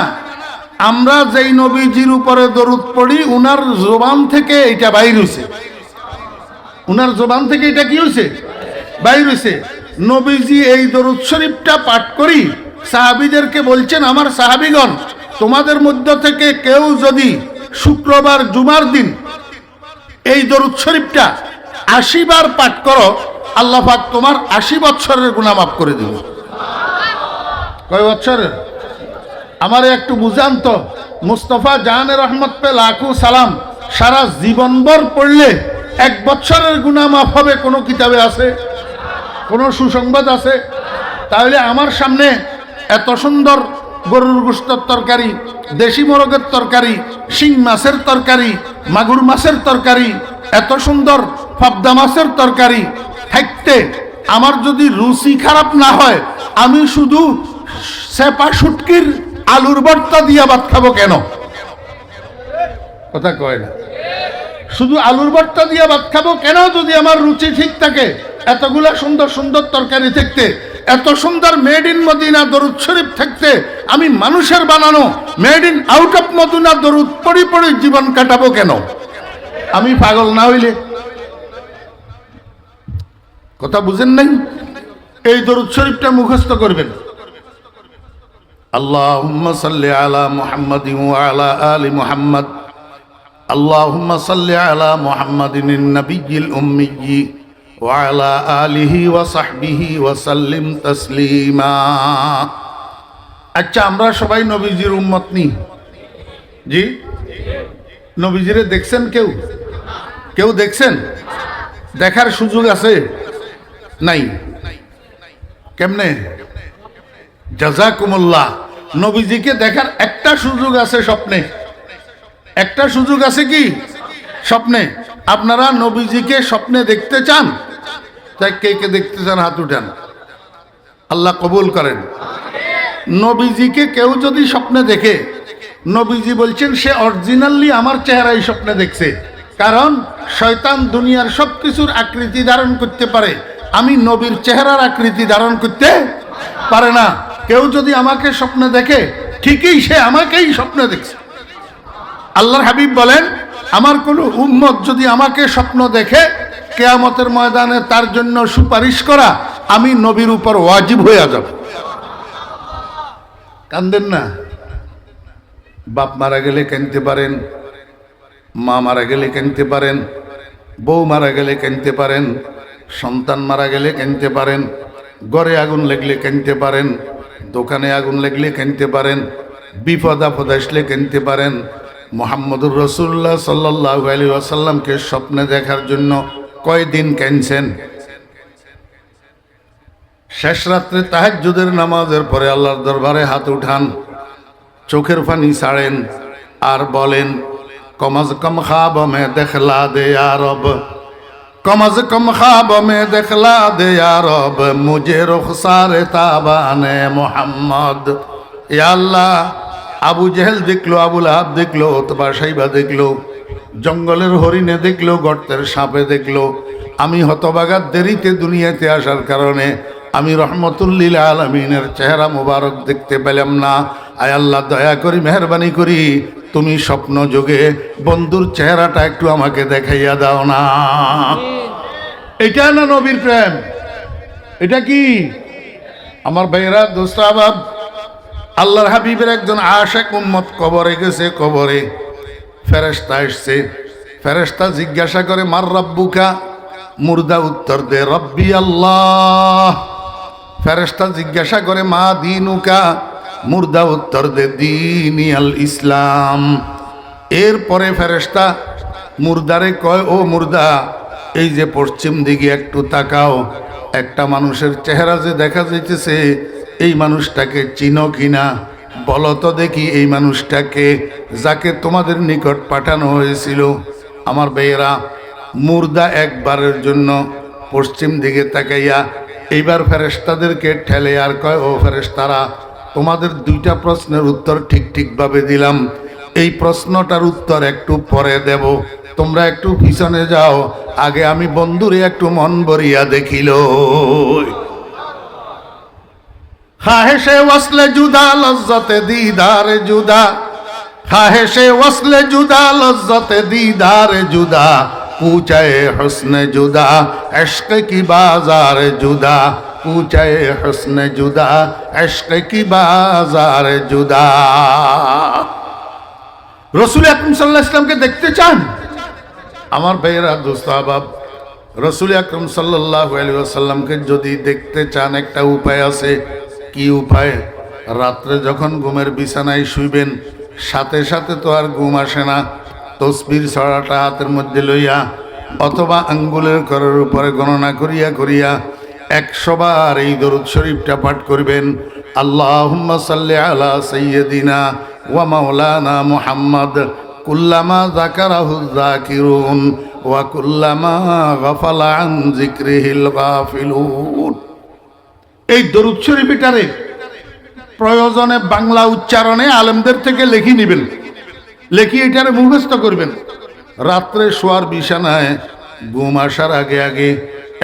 আমরা যেই নবীজির উপরে দরুদ পড়ি উনার জবান থেকে এটা বাইর হইছে, উনার জবান থেকে এটা কি হইছে, বাইর হইছে। নবীজি এই দরুদ শরীফটা পাঠ করি সাহাবীদেরকে বলছেন, আমার সাহাবীগণ, তোমাদের মধ্য থেকে কেউ যদি শুক্রবার জুমার দিন এই দরুদ শরীফটা ৮০ বার পাঠ করো, আল্লাহ পাক তোমার ৮০ বছরের গুনাহ মাফ করে দিবে। কয় বছরের? আমারে একটু বুঝান তো। মুস্তফা জাহানে রহমত পে লাখো সালাম সারা জীবনভর পড়লে ১ বছরের গুনাহ মাফ হবে কোনো কিতাবে আছে? কোনো সুসংবাদ আছে? তাহলে আমার সামনে এত সুন্দর গরুর গোশতের তরকারি, দেশি মোরগের তরকারি, শিং মাছের তরকারি, মাগুর মাছের তরকারি, এত সুন্দর পাবদা মাছের তরকারি থাকতে আমার যদি রুচি খারাপ না হয়, আমি শুধু সেপা শুটকির আলুর ভর্তা দিয়া ভাত খাবো কেন? কথা কয় না। শুধু আলুর ভর্তা দিয়া ভাত খাবো কেন যদি আমার রুচি ঠিক থাকে? এতগুলা সুন্দর সুন্দর তরকারি থাকতে, এত সুন্দর মেড ইন মদিনা দরুদ শরীফ থাকতে, আমি মানুষের বানানো made in out of Medina দরুদ পড়ি পড়ি জীবন কাটাবো কেন? আমি পাগল না হইলে? কথা বুঝেন নাই? এই দরুদ শরীফটা মুখস্থ করবেন। আল্লাহুম্মা সাল্লি আলা মুহাম্মাদিন ওয়া আলা আলি মুহাম্মাদ। আল্লাহুম্মা সাল্লি আলা মুহাম্মাদিন নাবিয়্যিল উম্মিয়্যি ওয়া আলা আলিহি ওয়া সাহবিহি ওয়া সাল্লিম তাসলিমা। আচ্ছা, আমরা সবাই নবীজির উম্মত নি? জি। নবীজিরে দেখছেন কেউ? কেউ দেখছেন? দেখার সুযোগ আছে? নাই। কেমনে? জাযাকুমুল্লাহ। নবীজিকে দেখার একটা সুযোগ আছে স্বপ্নে। একটা সুযোগ আছে কি? স্বপ্নে। আপনারা নবীজিকে স্বপ্নে দেখতে চান? তাই কে কে দেখতে চান হাত উঠান, আল্লাহ কবুল করেন। নবীজিকে কেউ যদি স্বপ্নে দেখে, নবীজি বলছেন সে অরিজিনালি আমার চেহারাই স্বপ্নে দেখছে। কারণ শয়তান দুনিয়ার সব কিছুর আকৃতি ধারণ করতে পারে, আমি নবীর চেহারার আকৃতি ধারণ করতে পারে না। কেউ যদি আমাকে স্বপ্নে দেখে, ঠিকই সে আমাকেই স্বপ্নে দেখছে। আল্লাহর হাবিব বলেন, আমার কোনো উম্মত যদি আমাকে স্বপ্ন দেখে, কিয়ামতের ময়দানে তার জন্য সুপারিশ করা আমি নবীর উপর ওয়াজিব হয়ে যাব। কান্দেন না। বাপ মারা গেলে কাঁদতে পারেন, মা মারা গেলে কাঁদতে পারেন, বউ মারা গেলে কাঁদতে পারেন, সন্তান মারা গেলে কাঁদতে পারেন, ঘরে আগুন লাগলে কাঁদতে পারেন, দোকানে আগুন লাগলে কাঁদতে পারেন, বিপদ আপদ আসলে কাঁদতে পারেন। মুহাম্মদুর রাসূলুল্লাহ সাল্লাল্লাহু আলাইহি ওয়াসাল্লামকে স্বপ্নে দেখার জন্য কয়দিন কাঁদছেন? শেষ রাত্রে তাহাজ্জুদের নামাজের পরে আল্লাহর দরবারে হাত উঠান, চোখের পানি ছাড়েন আর বলেন, কম আজ কম খাব মে দেখলা দে ইয়া রব, কম আজ কম খাব মে দেখলা দে ইয়া রব, মুঝে রুখসারে তাবানে মুহাম্মদ। ইয়া আল্লাহ, আবু জেহেল দেখলো, আবুল আহাব দেখলো, উতবা শাইবা দেখলো, জঙ্গলের হরিণে দেখলো, গর্তের সাপে দেখলো, আমি হতবাগার দেরিতে দুনিয়াতে আসার কারণে আমি রহমতুল্লিল আলমিনের চেহারা মুবারক দেখতে পেলাম না। আয় আল্লাহ, দয়া করি, মেহরবানি করি, তুমি স্বপ্ন যোগে বন্ধুর চেহারাটা একটু আমাকে দেখাইয়া দাও না। এটা না নবীর প্রেম? এটা কি আমার ভাইয়েরা, দোস্ত আবাব? আল্লাহর হাবিবের একজন আশিক উম্মত কবরে গেছে। কবরে ফেরেশতা এসছে। ফেরেশতা জিজ্ঞাসা করে, মার রাব্বুকা? মুর্দা উত্তর দে, রব্বি আল্লাহ। ফেরেশতা জিজ্ঞাসা করে, মা দীনুকা? মুর্দা উত্তর দে, দীনি আল ইসলাম। এরপরে ফেরেশতা মুর্দারে কয়, ও মুর্দা, এই যে পশ্চিম দিকে একটু তাকাও, একটা মানুষের চেহারা যে দেখা যাইতেছে, এই মানুষটাকে চিনো কিনা? বলো তো দেখি এই মানুষটাকে, যাকে তোমাদের নিকট পাঠানো হয়েছিল। আমার ভাইয়েরা, মুর্দা একবারের জন্য পশ্চিম দিকে তাকাইয়া এইবার ফেরেশতাদেরকে ঠেলে আর কয়, ও ফেরেশতারা, তোমাদের দুইটা প্রশ্নের উত্তর ঠিক ঠিকভাবে দিলাম, এই প্রশ্নটার উত্তর একটু পরে দেব। তোমরা একটু পিছনে যাও, আগে আমি বন্ধুরে একটু মন ভরিয়া দেখিল। খাহেশে ওয়াসলে জুদা লজ্জতে দিদারে জুদা, খাহেশে ওয়াসলে জুদা লজ্জতে দিদারে জুদা, पूछे हुस्न जुदा इश्क की बाजार जुदा, पूछे हुस्न जुदा इश्क की बाजार जुदा। रसूल আকরাম সাল্লাল্লাহু আলাইহি সাল্লামকে দেখতে চান আমার ভাইয়েরা, দোস্ত আহবাব, রসুল আকরাম সাল্লাল্লাহু আলাইহি ওয়াসাল্লামকে যদি দেখতে চান একটা উপায় আছে। কি উপায়? রাত্রে যখন ঘুমের বিছানায় শুইবেন, সাথে সাথে তো আর ঘুম আসে না, তসবির ছড়াটা হাতের মধ্যে লইয়া অথবা আঙ্গুলের করের উপরে গণনা করিয়া করিয়া 100 বার এই দরুদ শরীফটা পাঠ করবেন। আল্লাহুম্মা সাল্লি আলা সাইয়্যিদিনা ওয়া মাওলানা মুহাম্মদ কুল্লামা যাকারাহু যাকিরুন ওয়া কুল্লামা গাফালা আন যিকরিহিল গাফিলুন। এই দরুদ শরীফটারে প্রয়োজনে বাংলা উচ্চারণে আলেমদের থেকে লিখে নেবেন, লেখি এটারে মুখস্থ করবেন। রাত্রে শোয়ার বিছানায় ঘুম আসার আগে আগে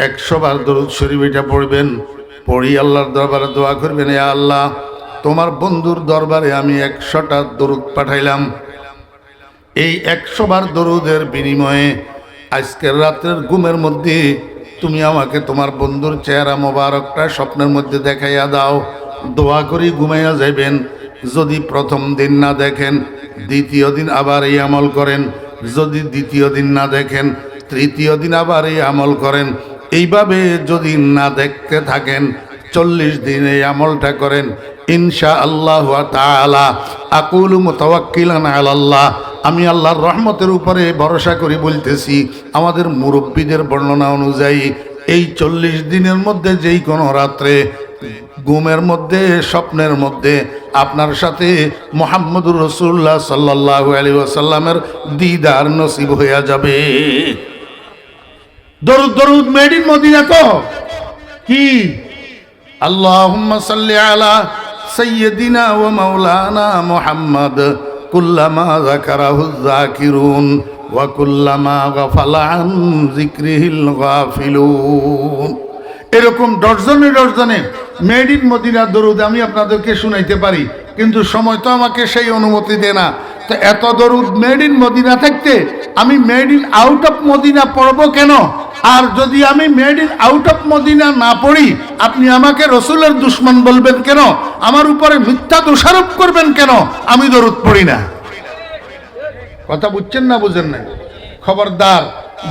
100 বার দরুদ শরীফ এটা পড়বেন। পড়ি আল্লাহর দরবারে দোয়া করবেন, এ আল্লাহ, তোমার বন্ধুর দরবারে আমি 100টা দরুদ পাঠাইলাম। এই 100 বার দরুদের বিনিময়ে আজকের রাতের ঘুমের মধ্যে তুমি আমাকে তোমার বন্ধুর চেহারা মোবারকটা স্বপ্নের মধ্যে দেখাইয়া দাও। দোয়া করি ঘুমাইয়া যাইবেন। যদি প্রথম দিন না দেখেন, দ্বিতীয় দিন আবার এই আমল করেন। যদি দ্বিতীয় দিন না দেখেন, তৃতীয় দিন আবার এই আমল করেন। এইভাবে যদি না দেখতে থাকেন, 40 দিন এই আমলটা করেন, ইনশাআল্লাহু তাআলা আকুলু মুতাওয়াক্কিলান আলাল্লাহ, আমি আল্লাহর রহমতের উপরে ভরসা করি বলতেছি, আমাদের মুরব্বীদের বর্ণনা অনুযায়ী এই 40 দিনের মধ্যে যেই কোনো রাত্রে ঘুমের মধ্যে স্বপ্নের মধ্যে আপনার সাথে মুহাম্মদুর রাসূলুল্লাহ সাল্লাল্লাহু আলাইহি ওয়াসাল্লামের দিদার নসিব হইয়া যাবে। দরুদ দরুদ মেড ইন মদিনা তো কি? আল্লাহুম্মা সাল্লি আলা সাইয়্যিদিনা ওয়া মাওলানা মুহাম্মদ কুল্লামা যাকারাহু যাকিরুন ওয়া কুল্লামা গাফালা আন যিকরিহিল গাফিলুন। এরকম ডজনে ডজনে মেড ইন মদিনা দরুদ আমি আপনাদেরকে শুনাইতে পারি, কিন্তু সময় তো আমাকে সেই অনুমতি দেয় না। তো এত দরুদ মেড ইন মদিনা থাকতে আমি made in out of Madina পড়ব কেন? আর যদি আমি made in out of Madina না পড়ি, আপনি আমাকে রসুলের দুশমন বলবেন কেন? আমার উপরে মিথ্যা দোষারোপ করবেন কেন? আমি দরুদ পড়ি না। কথা বুঝছেন না বুঝেন না? খবরদার,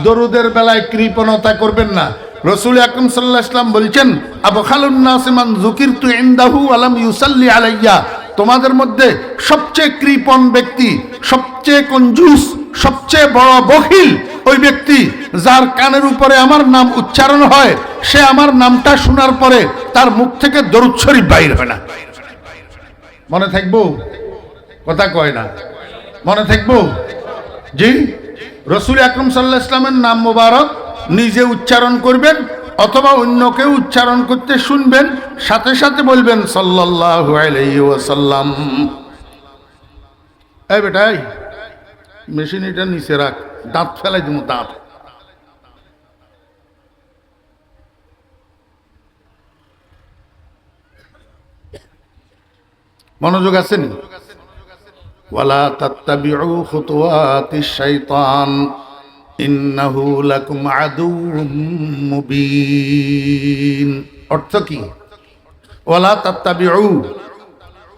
দরুদের বেলায় কৃপণতা করবেন না। রসুল আকরাম সাল্লাল্লাহু আলাইহি ওয়াসাল্লাম বলছেন, আবখালুন নাস মান যুকিরতু ইনদাহু ওয়া লাম ইউসাল্লি আলাইয়া, তোমাদের মধ্যে সবচেয়ে কৃপণ ব্যক্তি, সবচেয়ে কঞ্জুস, সবচেয়ে বড় বখিল ওই ব্যক্তি যার কানের উপরে আমার নাম উচ্চারণ হয়, সে আমার নামটা শোনার পরে তার মুখ থেকে দরুদ শরীফ বাইর হয় না। মনে থাকবো? কথা কয় না, মনে থাকবো? জি, রসুল আকরাম সাল্লাল্লাহু আলাইহি ওয়াসাল্লামের নাম মোবারক নিজে উচ্চারণ করবেন অথবা অন্যকে উচ্চারণ করতে শুনবেন, সাথে সাথে বলবেন সাল্লাল্লাহু আলাইহি ওয়াসাল্লাম। এই বেটাই, মেশিন এটা নিচে রাখ, দাঁত ফেলাই দিব, দাঁত। মনোযোগ আছেন? ওয়ালা তাত্তাবিউ খুতুওয়াতিশ শাইতান ইন্নাহু লাকুম আদুউম মুবিন। অর্থ কি? ওয়ালা তাত্তাবিউ,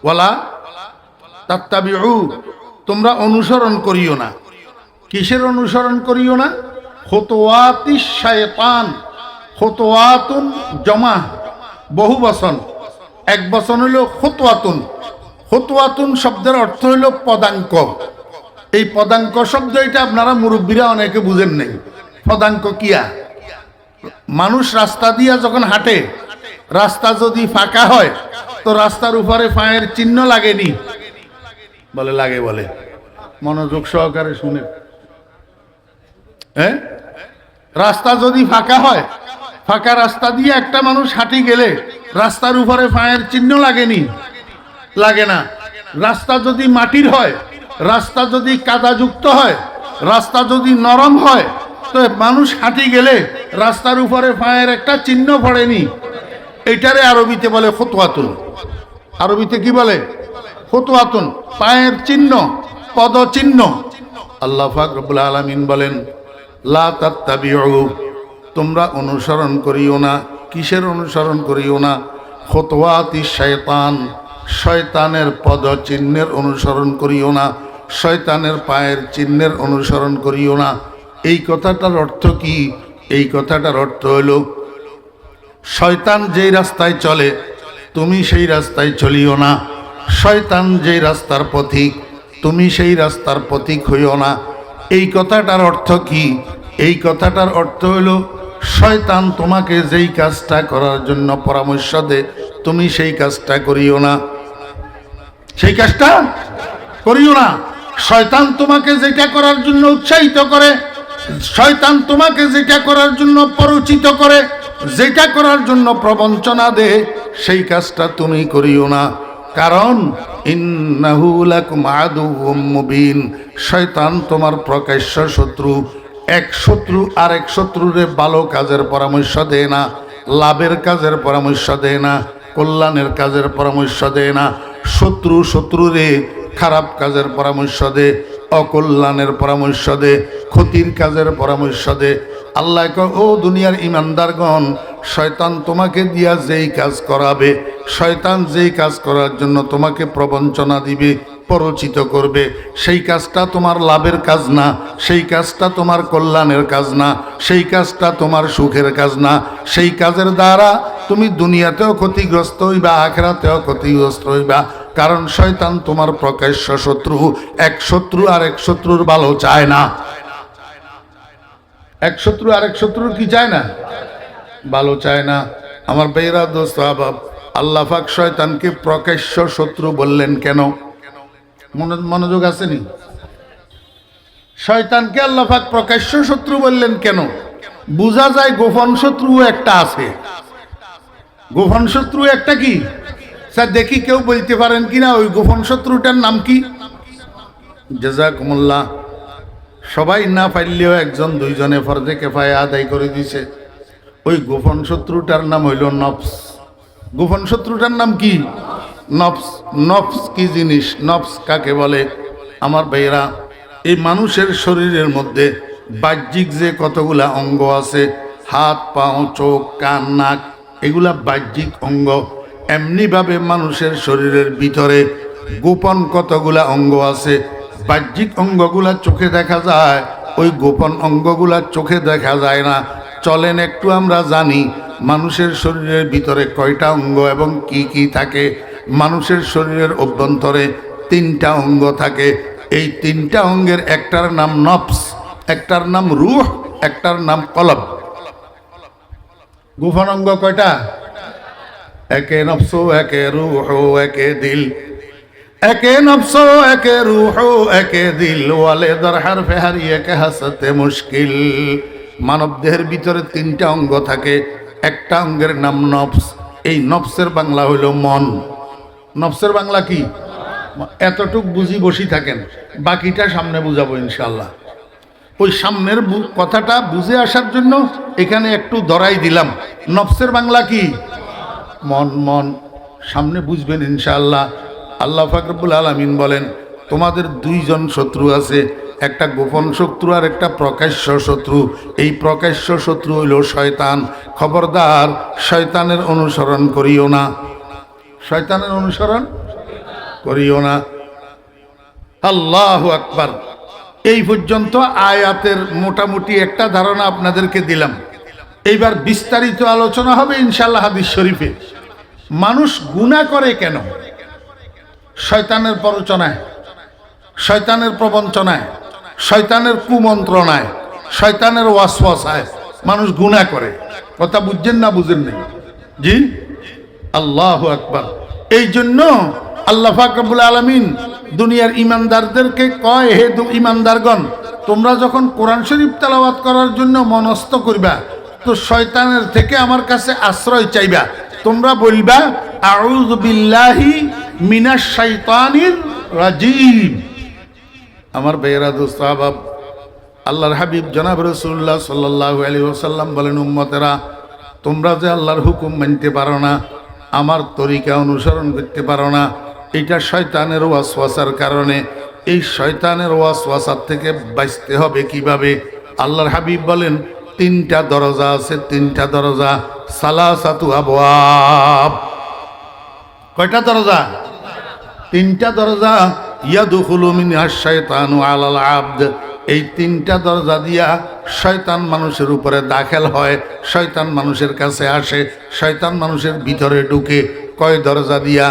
ওয়ালা তাত্তাবিউ, তোমরা অনুসরণ করিও না। কিসের অনুসরণ করিও না? খুতুওয়াতিশ শাইতান। খুতুওয়াতুন জমা, বহু বচন, এক বচন হইল খুতুওয়াতুন। খুতুওয়াতুন শব্দের অর্থ হইল পদাঙ্ক। এই পদাঙ্ক শব্দ এটা আপনারা মুরব্বীরা অনেকে বুঝেন নাই। পদাঙ্ক কিয়া? মানুষ রাস্তা দিয়া যখন হাঁটে, রাস্তা যদি ফাঁকা হয় তো রাস্তার উপরে পায়ের চিহ্ন লাগেনি? বলে লাগে, বলে। মনোযোগ সহকারে শুনে। হ্যাঁ, রাস্তা যদি ফাঁকা হয়, ফাঁকা রাস্তা দিয়ে একটা মানুষ হাঁটি গেলে রাস্তার উপরে পায়ের চিহ্ন লাগেনি? লাগে না। রাস্তা যদি মাটির হয়, রাস্তা যদি কাদাযুক্ত হয়, রাস্তা যদি নরম হয়, তো মানুষ হাঁটি গেলে রাস্তার উপরে পায়ের একটা চিহ্ন পড়েনি, এইটারে আরবিতে বলে খুতওয়াতুন। আরবিতে কি বলে? খুতওয়াতুন, পায়ের চিহ্ন, পদচিহ্ন। আল্লাহ পাক রব্বুল আলামিন বলেন, লা তাত্তাবিউ, তোমরা অনুসরণ করিও না। কিসের অনুসরণ করিও না? খুতওয়াতি শয়তান, শয়তানের পদচিহ্নের অনুসরণ করিও না, শয়তানের পায়ের চিহ্নের অনুসরণ করিও না। এই কথাটার অর্থ কি? এই কথাটার অর্থ হলো, শয়তান যেই রাস্তায় চলে তুমি সেই রাস্তায় চলিও না। শয়তান যেই রাস্তার পথিক তুমি সেই রাস্তার পথিক হইও না। এই কথাটার অর্থ কি? এই কথাটার অর্থ হলো, শয়তান তোমাকে যেই কাজটা করার জন্য পরামর্শ দেয় তুমি সেই কাজটা করিও না, সেই কাজটা করিও না। শয়তান তোমাকে যেটা করার জন্য উৎসাহিত করে, শয়তান তোমাকে যেটা করার জন্য পরিচিত করে, যেটা করার জন্য প্রবঞ্চনা দেয়, সেই কাজটা তুমি করিও না। কারণ ইন্নাহু লাকুম আদুউম মুবিন, শয়তান তোমার প্রকাশ্য শত্রু। এক শত্রু আরেক শত্রুরে ভালো কাজের পরামর্শ দেয় না, লাভের কাজের পরামর্শ দেয় না, কল্যাণের কাজের পরামর্শ দেয় না। শত্রু শত্রুরে খারাপ কাজের পরামর্শ দে, অকল্যাণের পরামর্শ দে, ক্ষতির কাজের পরামর্শ দে। আল্লাহ কয়, ও দুনিয়ার ইমানদারগণ, শয়তান তোমাকে দিয়া যেই কাজ করাবে, শয়তান যেই কাজ করার জন্য তোমাকে প্রবঞ্চনা দিবে, পরিচিত করবে, সেই কাজটা তোমার লাভের কাজ না, সেই কাজটা তোমার কল্যাণের কাজ না, সেই কাজটা তোমার সুখের কাজ না। সেই কাজের দ্বারা তুমি দুনিয়াতেও ক্ষতিগ্রস্ত হইবা, আখিরাতেও ক্ষতিগ্রস্ত হইবা। কারণ শয়তান তোমার প্রকাশ্য শত্রু। এক শত্রু আর এক শত্রুর ভালো চায় না। এক শত্রু আরেক শত্রুর কি চায় না? ভালো চায় না। আমার ভাইরা, দোস্ত আহবাব, আল্লাহ পাক শয়তানকে প্রকাশ্য শত্রু বললেন কেন? মনোযোগ আসেনি? শয়তানকে আল্লাহ পাক প্রকাশ্য শত্রু বললেন কেন? বোঝা যায় গোপন শত্রু একটা আছে। গোপন শত্রু একটা কি স্যার দেখি কেউ বলতে পারেন কিনা ওই গোপন শত্রুটার নাম কি? জাযাকুমুল্লাহ। সবাই না পাইলেও একজন দুইজনে ফরজে কিফায়া আদায় করে দিছে। ওই গোপন শত্রুটার নাম হইল নফস। গোপন শত্রুটার নাম কি? নফস। নফস কি জিনিস? নফস কাকে বলে? আমার ভাইয়েরা, এই মানুষের শরীরের মধ্যে বাহ্যিক যে কতগুলা অঙ্গ আছে, হাত, পাও, চোখ, কান, নাক, এগুলা বাহ্যিক অঙ্গ। এমনিভাবে মানুষের শরীরের ভিতরে গোপন কতগুলা অঙ্গ আছে। বাহ্যিক অঙ্গগুলা চোখে দেখা যায়, ওই গোপন অঙ্গগুলা চোখে দেখা যায় না। চলেন একটু আমরা জানি মানুষের শরীরের ভিতরে কয়টা অঙ্গ এবং কি কি থাকে। মানুষের শরীরের অভ্যন্তরে 3টা অঙ্গ থাকে। এই 3টা অঙ্গের একটার নাম নফস, একটার নাম রূহ, একটার নাম কলব। গোপন অঙ্গ কয়টা? একে নফস, একে রূহ, একে দিল। একে নফস, একে রূহ, একে দিল। ওয়ালে দরহার ফেহারিয়ে কে হাসতে মুশকিল। মানব দেহের ভিতরে 3টা অঙ্গ থাকে। একটা অঙ্গের নাম নফস। এই নফসের বাংলা হইল মন। নফসের বাংলা কি? এতটুক বুঝি বসি থাকেন, বাকিটা সামনে বুঝাবো ইনশাল্লাহ। ওই সামনের কথাটা বুঝে আসার জন্য এখানে একটু ধরাই দিলাম। নফসের বাংলা কি? মন। মন সামনে বুঝবেন ইনশাআল্লাহ। আল্লাহ পাক রব্বুল আলামিন বলেন, তোমাদের 2জন শত্রু আছে, একটা গোপন শত্রু আর একটা প্রকাশ্য শত্রু। এই প্রকাশ্য শত্রু হইল শয়তান। খবরদার শয়তানের অনুসরণ করিও না, শয়তানের অনুসরণ করিও না। আল্লাহু আকবার। এই পর্যন্ত আয়াতের মোটামুটি একটা ধারণা আপনাদেরকে দিলাম। এইবার বিস্তারিত আলোচনা হবে ইনশাআল্লাহ হাদিস শরীফে। মানুষ গুনাহ করে কেন? শয়তানের প্ররোচনায়, শয়তানের প্রবঞ্চনায়, শয়তানের কুমন্ত্রণায়, শয়তানের ওয়াসওয়াসায় মানুষ গুনাহ করে। কথা বুঝছেন না বুঝেন নাই? জি, আল্লাহু আকবার। এই জন্য আল্লাহ পাক রব্বুল আলামিন দুনিয়ার ইমানদারদেরকে কয়, হে ইমানদারগণ, তোমরা যখন কোরআন শরীফ তেলাওয়াত করার জন্য মনস্থ করবা, তো শয়তানের থেকে আমার কাছে আশ্রয় চাইবা। তোমরা বলবা আউযু বিল্লাহি মিনাশ শাইতানির রাজিম। আমার ভাইয়েরা দোস্ত আহবাব, আল্লাহর হাবিব জনাব রাসূলুল্লাহ সাল্লাল্লাহু আলাইহি ওয়াসাল্লাম বলেন, উম্মতেরা তোমরা যে আল্লাহর হুকুম মানতে পারো না, আমার তরিকা অনুসরণ করতে পারো না, এটা শয়তানের ওয়াসওয়াসার কারণে। এই শয়তানের ওয়াসওয়াসার থেকে বাঁচতে হবে কিভাবে? আল্লাহর হাবিব বলেন তিনটা দরজা আছে, তিনটা দরজা। সালাসাতু আবওয়াব। কয়টা দরজা? তিনটা দরজা। ইয়াদখুলু মিনহাশ শাইতানু আলাল আবদ। এই তিনটা দরজা দিয়া শয়তান মানুষের উপরে দাখিল হয়, শয়তান মানুষের কাছে আসে, শয়তান মানুষের ভিতরে ঢুকে। কয় দরজা দিয়া?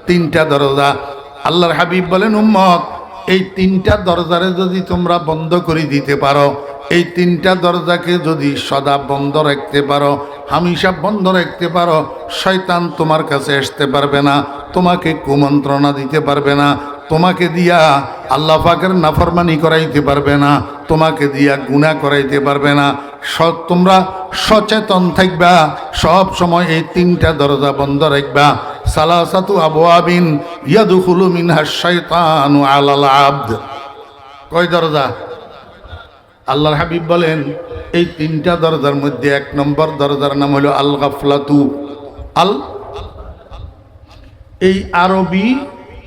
তিনটা দরজা। আল্লাহর হাবিব বলেন, উম্মত এই তিনটা দরজারে যদি তোমরা বন্ধ করে দিতে পারো, এই তিনটা দরজাকে যদি সদা বন্ধ রাখতে পারো, হামেশা বন্ধ রাখতে পারো, শয়তান তোমার কাছে আসতে পারবে না, তোমাকে কুমন্ত্রণা দিতে পারবে না, তোমাকে দিয়া আল্লাহ পাকের নাফরমানি করাইতে পারবে না, তোমাকে দিয়া গুনাহ করাইতে পারবে না। তোমরা সচেতন থাকবা, সব সময় এই তিনটা দরজা বন্ধ রাখবা। সালাসাতু আবওয়াবিন ইয়াদখুলু মিনহাশ শাইতানু আলাল আবদ। কয় দরজা? আল্লাহর হাবিব বলেন এই তিনটা দরজার মধ্যে এক নম্বর দরজার নাম হলো আল গাফলাতু। এই আরবি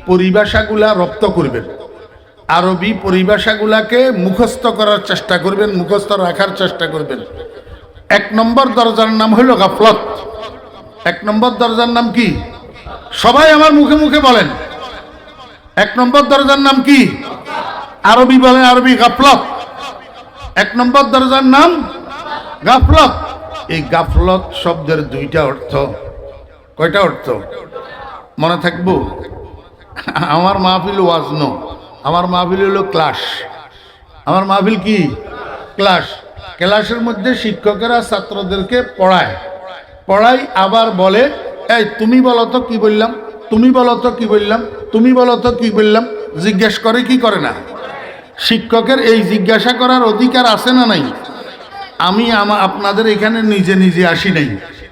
পরিভাষাগুলা রপ্ত করবেন, আরবি পরিভাষাগুলাকে মুখস্থ করার চেষ্টা করবেন, মুখস্থ রাখার চেষ্টা করবেন। এক নম্বর দরজার নাম হলো গাফলত। এক নম্বর দরজার নাম কি? সবাই আমার মুখে মুখে বলেন। এক নম্বর দরজার নাম কি? আরবি বলেন, আরবি গাফলত। এক নম্বর দরজার নাম গাফলত। এই গাফলত শব্দের দুইটা অর্থ। কয়টা অর্থ মনে থাকবো? আমার মাহফিল ওয়াজ ন, আমার মাহফিল হলো ক্লাস। আমার মাহফিল কি? ক্লাস। ক্লাসের মধ্যে শিক্ষকেরা ছাত্রদেরকে পড়ায় আবার বলে, এই তুমি বলো তো কি বললাম, তুমি বলো তো কি বললাম, তুমি বলো তো কি বললাম। জিজ্ঞেস করে কি করে না? শিক্ষকের এই জিজ্ঞাসা করার অধিকার আছে না নাই? আমি আপনাদের এখানে নিজে নিজে আসি নাই,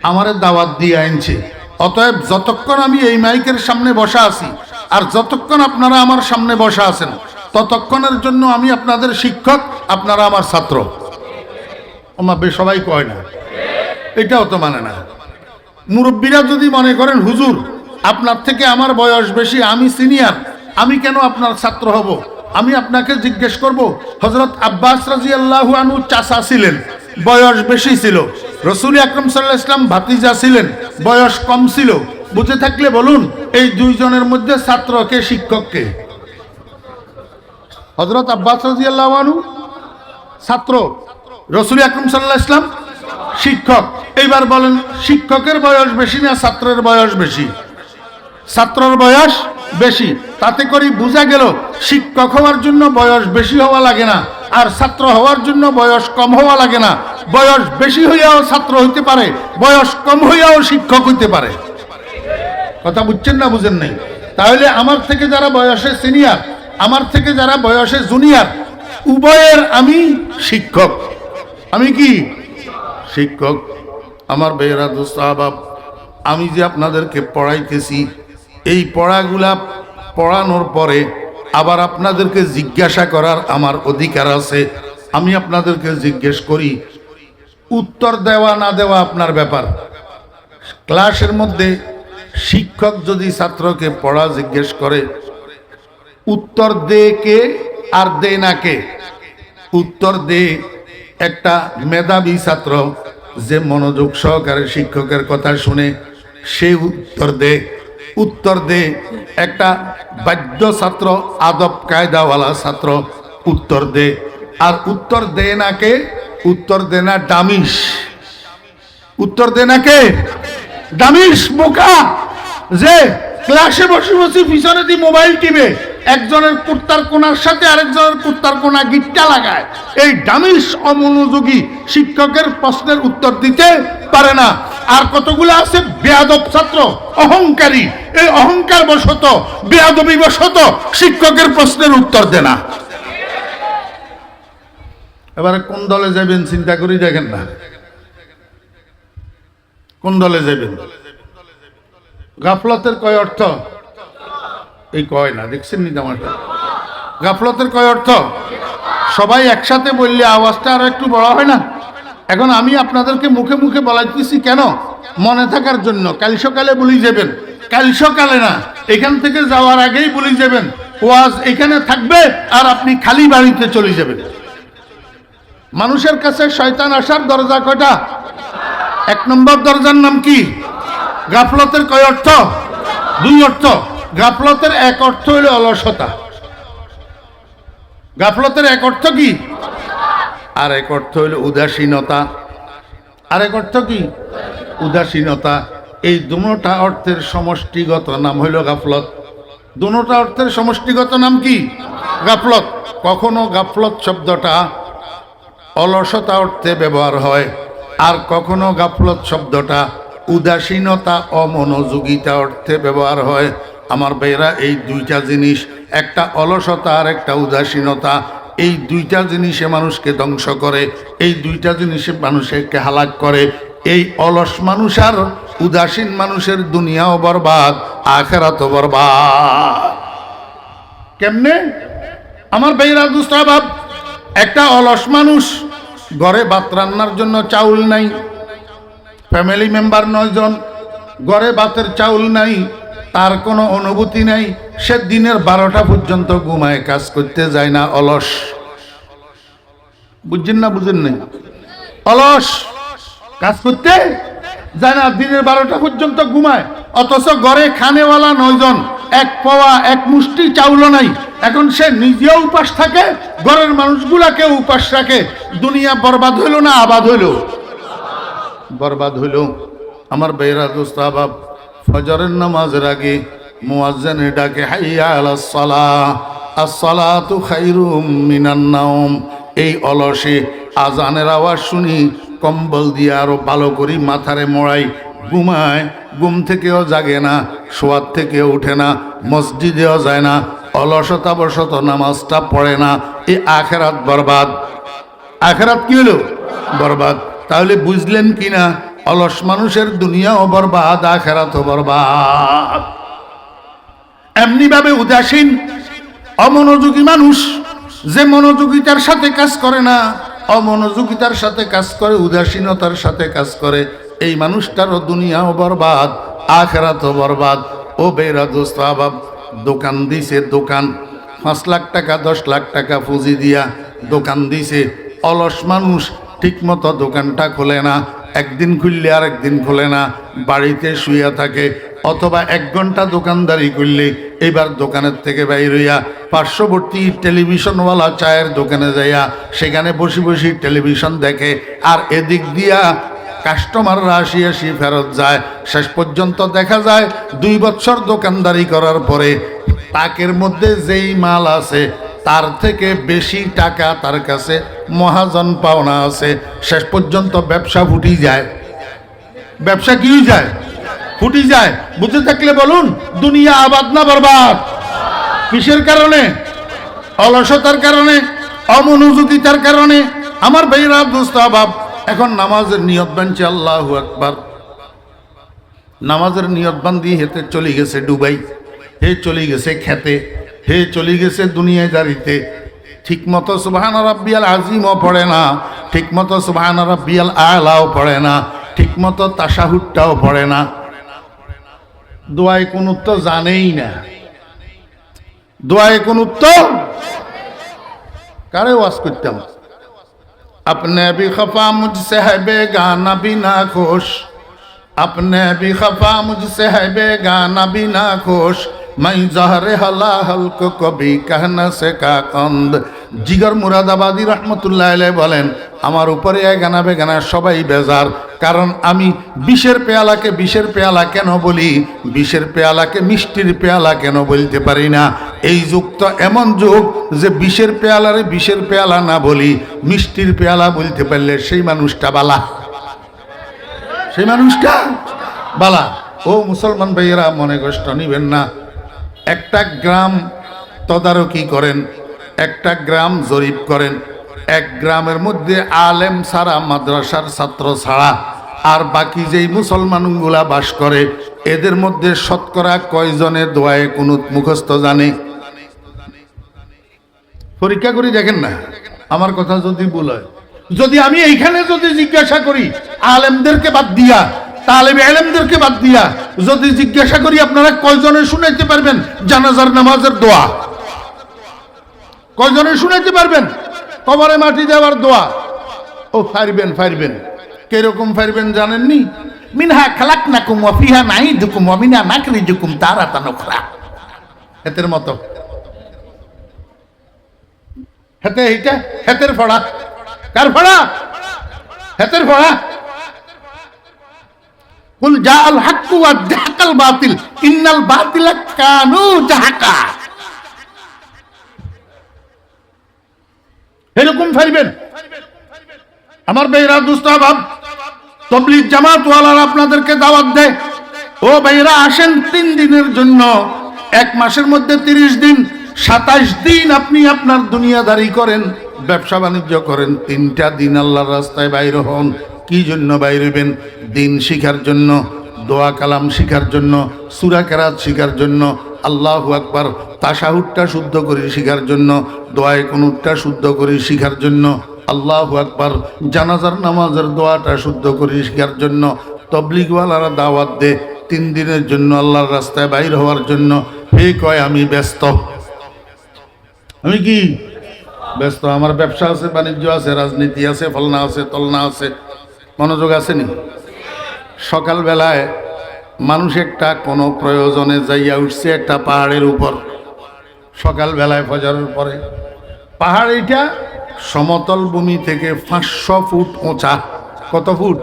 আমারে দাওয়াত দিয়ে আনছে। অতএব যতক্ষণ আমি এই মাইকের সামনে বসা আছি আর যতক্ষণ আপনারা আমার সামনে বসা আছেন, ততক্ষণের জন্য আমি আপনাদের শিক্ষক, আপনারা আমার ছাত্র। আমার সবাই কয় না, এটাও তো মানে না। মুরব্বীরা যদি মনে করেন হুজুর আপনার থেকে আমার বয়স বেশি, আমি সিনিয়র, আমি কেন আপনার ছাত্র হব? আমি আপনাকে জিজ্ঞেস করব, হযরত আব্বাস রাদিয়াল্লাহু আনহু চাচা ছিলেন, বয়স বেশি ছিল। রাসূল আকরাম সাল্লাল্লাহু আলাইহি ওয়াসাল্লাম ভাতিজা ছিলেন, বয়স কম ছিল। বুঝে থাকলে বলুন, এই দুইজনের মধ্যে ছাত্র কে, শিক্ষক কে? হযরত আব্বাস রাদিয়াল্লাহু আনহু ছাত্র, রাসূল আকরাম সাল্লাল্লাহু আলাইহি ওয়াসাল্লাম শিক্ষক। এইবার বলেন, শিক্ষকের বয়স বেশি না ছাত্রের বয়স বেশি? ছাত্রের বয়স বেশি। তাতে করে বোঝা গেল শিক্ষক হওয়ার জন্য বয়স বেশি হওয়া লাগে না, আর ছাত্র হওয়ার জন্য বয়স কম হওয়া লাগে না। বয়স বেশি হইয়াও ছাত্র হইতে পারে, বয়স কম হইয়াও শিক্ষক হইতে পারে। কথা বুঝছেন না বুঝেন নাই? তাহলে আমার থেকে যারা বয়সে সিনিয়র, আমার থেকে যারা বয়সে জুনিয়র, উভয়ের আমি শিক্ষক। আমি কি শিক্ষক? আমার ভাইয়েরা দোস্ত আহবাব, আমি যে আপনাদেরকে পড়াইতেছি, এই পড়াগুলা পড়ানোর পরে আবার আপনাদেরকে জিজ্ঞাসা করার আমার অধিকার আছে। আমি আপনাদেরকে জিজ্ঞেস করি, উত্তর দেওয়া না দেওয়া আপনার ব্যাপার। ক্লাসের মধ্যে শিক্ষক যদি ছাত্রকে পড়া জিজ্ঞেস করে, উত্তর দে কে আর দে না কে? উত্তর দে একটা মেধাবী ছাত্র যে মনোযোগ সহকারে শিক্ষকের কথা শুনে, সে উত্তর দে। উত্তর দে একটা বাধ্য ছাত্র, আদব কায়দাওয়ালা ছাত্র, উত্তর দে। আর উত্তর দে না কে? উত্তর দে না ডামিস। উত্তর দে না কে? ডামিস, বোকা, যে ক্লাসে বসে বসে পিছনে দিয়ে মোবাইল টিপে একজনের কুর্তার কোনার সাথে আরেকজনের কুর্তার কোনা গিট্টা লাগায়। এই ডামিস অমনোযোগী, শিক্ষকের প্রশ্নের উত্তর দিতে পারে না। আর কতগুলো আছে বেয়াদব ছাত্র, অহংকারী, এই অহংকার বশত, বেয়াদবি বশত শিক্ষকের প্রশ্নের উত্তর দেয় না। এবারে কোন দলে যাবেন চিন্তা করি দেখেন না, কোন দলে যাবেন? গাফলতের কয় অর্থ? এই কয় না, দেখছেন নি জামাটা? গাফলতের কয় অর্থ? সবাই একসাথে বললে আওয়াজটা আরো একটু বড় হয় না? এখন আমি আপনাদেরকে মুখে মুখে বলাইতেছি কেন? মনে থাকার জন্য। কাল সকালে বলি যাবেন, কাল সকালে না, এখান থেকে যাওয়ার আগেই বলি যাবেন। ওয়াজ এখানে থাকবে আর আপনি খালি বাড়িতে চলে যাবেন। মানুষের কাছে শয়তান আসার দরজা কয়টা? এক নম্বর দরজার নাম কি? গাফলতের কয় অর্থ? দুই অর্থ। গাফলতের এক অর্থ হইল অলসতা। গাফলতের এক অর্থ কি? আর এক অর্থ হইল উদাসীনতা। আর এক অর্থ কি? উদাসীনতা। এই দুটা অর্থের সমষ্টিগত নাম হইল গাফলত। দুটা অর্থের সমষ্টিগত নাম কি? গাফলত। কখনো গাফলত শব্দটা অলসতা অর্থে ব্যবহার হয়, আর কখনো গাফলত শব্দটা উদাসীনতা অমনোযোগিতা অর্থে ব্যবহার হয়। আমার ভাইরা, এই দুইটা জিনিস, একটা অলসতা আর একটা উদাসীনতা, এই দুইটা জিনিসে মানুষকে ধ্বংস করে, এই দুইটা জিনিসে মানুষকে হালাক করে। এই অলস মানুষ আর উদাসীন মানুষের দুনিয়াও বরবাদ, আখিরাতও বরবাদ। কেমনে? আমার ভাইরা দুস্তাবাব, একটা অলস মানুষ, ঘরে ভাত রান্নার জন্য চাউল নাই, ফ্যামিলি মেম্বার 9 জন, ঘরে ভাতের চাউল নাই, তার কোনো অনুভূতি নাই, সে দিনের 12টা পর্যন্ত ঘুমায়, কাজ করতে যায় না, অলস। বুঝছেন না? বুঝেন নাই? অলস, কাজ করতে যায় না, দিনের 12টা পর্যন্ত ঘুমায়, অথচ ঘরে খানেওয়ালা 9 জন, এক পাওয়া এক মুষ্টি চাউলও নাই। এখন সে নিজেও উপাস থাকে, ঘরের মানুষগুলাকে উপাস রাখে। দুনিয়া বরবাদ হইল না আবাদ হইল? বরবাদ হইল। আমার বেরা দোস্ত আবাব, ফজরের নামাজের আগে মুয়াজ্জিন ডাকে হাইয়া আলাস সালাহ, আসসালাতু খায়রুম মিনান নাওম। এই অলসে আজানের আওয়াজ শুনি কম্বল দিয়ে আরো ভালো করি মাথারে মোড়াই, ঘুমায়, ঘুম থেকেও জাগে না, শোয়ার থেকেও উঠে না, মসজিদেও যায় না, অলসতাবশত নামাজটা পড়ে না। এই আখেরাত বরবাদ। আখেরাত কি হলো? বরবাদ। তাহলে বুঝলেন কিনা? অলস মানুষের দুনিয়াও বরবাদ, আখেরাতও বরবাদ। এমনি ভাবে উদাসীন অমনোযোগী মানুষ, যে মনোযোগিতার সাথে কাজ করে না, অমনোযোগিতার সাথে কাজ করে, উদাসীনতার সাথে কাজ করে, এই মানুষটারও দুনিয়াও বরবাদ, আখেরাতও বরবাদ। ও বেরা দোস্ত আবাব, দোকান দিছে, দোকান 5 লাখ টাকা 10 লাখ টাকা পুঁজি দিয়া দোকান দিছে। অলস মানুষ ঠিক মতো দোকানটা খোলে না, একদিন খুললে আর একদিন খোলে না, বাড়িতে শুয়ে থাকে, অথবা 1 ঘন্টা দোকানদারি করলে এবার দোকানের থেকে বাইর হইয়া পার্শ্ববর্তী টেলিভিশনওয়ালা চায়ের দোকানে যাইয়া সেখানে বসে বসে টেলিভিশন দেখে, আর এদিক দিয়া কাস্টমাররা আসি ফেরত যায়। শেষ পর্যন্ত দেখা যায় 2 বছর দোকানদারি করার পরে তাকের মধ্যে যেই মাল আছে তার থেকে বেশি টাকা তার কাছে মহাজন পাওনা আছে। শেষ পর্যন্ত ব্যবসা ফুটি যায়। ব্যবসা কি হয়ে যায়? ফুটি যায়। বুঝে থাকলে বলুন, দুনিয়া আবাদ না বরবাদ? কিসের কারণে? অলসতার কারণে, অমনোযোগিতার কারণে। আমার ভাইরা দোস্ত আবাব, এখন নামাজের নিয়ত বানছে, আল্লাহু আকবার। নামাজের নিয়ত বান্ধি হেতে চলে গেছে ডুবাই, হে চলে গেছে খেতে, হে চলে গেছে দুনিয়াদারিতে। ঠিক মতো সুবহান রাব্বিয়াল আজিমও পড়ে না, ঠিক মতো সুবহান রাব্বিয়াল আলাও পড়ে না, ঠিক মতো তাশাহুদটাও পড়ে না, দোয়ায় কোন উত্তর জানেই না। দোয়ায় কোন উত্তর? কারে ওয়াজ করতাম? अपने भी खफा मुझसे है बेगाना भी ना खुश, अपने भी खफा मुझसे है बेगाना भी ना खुश, मैं जहर हलाहल को कभी कहना से का कंद। জিগর মুরাদাবাদী রহমতুল্লাহ আলাইহি বলেন, আমার উপরে গানা বেগানা সবাই বেজার, কারণ আমি বিষের পেয়ালাকে বিষের পেয়ালা কেন বলি, বিষের পেয়ালাকে মিষ্টির পেয়ালা কেন বলতে পারি না। এই যুগ তো এমন যুগ যে বিষের পেয়ালারে বিষের পেয়ালা না বলি, মিষ্টির পেয়ালা বলতে পারলে সেই মানুষটা বালা, সেই মানুষটা বালা। ও মুসলমান ভাইয়েরা, মনে কষ্ট নিবেন না। একটা গ্রাম তদারকি করেন, একটা গ্রাম জরিপ করেন, এক গ্রামের মধ্যে আলেম ছাড়া, মাদ্রাসার ছাত্র ছাড়া আর বাকি যেই মুসলমানগুলা বাস করে, এদের মধ্যে শতকরা কয়জনের দোয়ায়ে কুনুত মুখস্থ জানে? পরীক্ষা করি দেখেন না, আমার কথা যদি ভুল হয়। যদি আমি এইখানে যদি জিজ্ঞাসা করি আলেমদেরকে বাদ দিয়া, তালেবে আলেমদেরকে বাদ দিয়া যদি জিজ্ঞাসা করি আপনারা কয়জনে শুনাইতে পারবেন জানাজার নামাজের দোয়া? কয়জনে শুনাইতে পারবেন কবরে মাটি দেওয়ার দোয়া? ও ফারবেন, ফারবেন। কিরকম ফারবেন জানেননি? মিনহা খালাকনাকুম ওয়া ফিহা নাঈদুকুম ওয়া মিনহা নাখরিজুকুম তারাতান উখরা। হেতের মতো হেতে এইটা হেতের ফড়া। কার ফড়া? হেতের ফড়া। কুল জাআল হাক্কু ওয়া যাহাকাল বাতিল ইন্নাল বাতিলা কানু যাহাকা। এরকম ফারবেন। আমার ভাইরা দোস্ত আহবাব, তাবলীগ জামাত ওয়ালারা আপনাদেরকে দাওয়াত দেয়, ও ভাইরা আসেন 3 দিনের জন্য। 1 মাসের মধ্যে 30 দিন, 27 দিন আপনি আপনার দুনিয়াদারি করেন, ব্যবসা বাণিজ্য করেন। 3টা দিন আল্লাহর রাস্তায় বাইর হন। কি জন্য বাইর হইবেন? দিন শিখার জন্য, দোয়া কালাম শিখার জন্য, সূরা কেরাত শিখার জন্য, আল্লাহু আকবার তাশাহুদটা শুদ্ধ করে শিখার জন্য, দোয়ায়ে কুনুতটা শুদ্ধ করে শিখার জন্য, আল্লাহু আকবার জানাজার নামাজের দোয়াটা শুদ্ধ করে শিখার জন্য। তবলিগওয়ালারা দাওয়াত দে 3 দিনের জন্য আল্লাহর রাস্তায় বাইর হওয়ার জন্য। হে কয় আমি ব্যস্ত। আমি কি ব্যস্ত? আমার ব্যবসা আছে, বাণিজ্য আছে, রাজনীতি আছে, ফলনা আছে, তলনা আছে। মনোযোগ আসেনি? সকালবেলায় মানুষ একটা কোনো প্রয়োজনে যাইয়া উঠছে একটা পাহাড়ের উপর। সকালবেলায় ফজরের পরে পাহাড় এটা সমতল ভূমি থেকে 500 ফুট উঁচা। কত ফুট?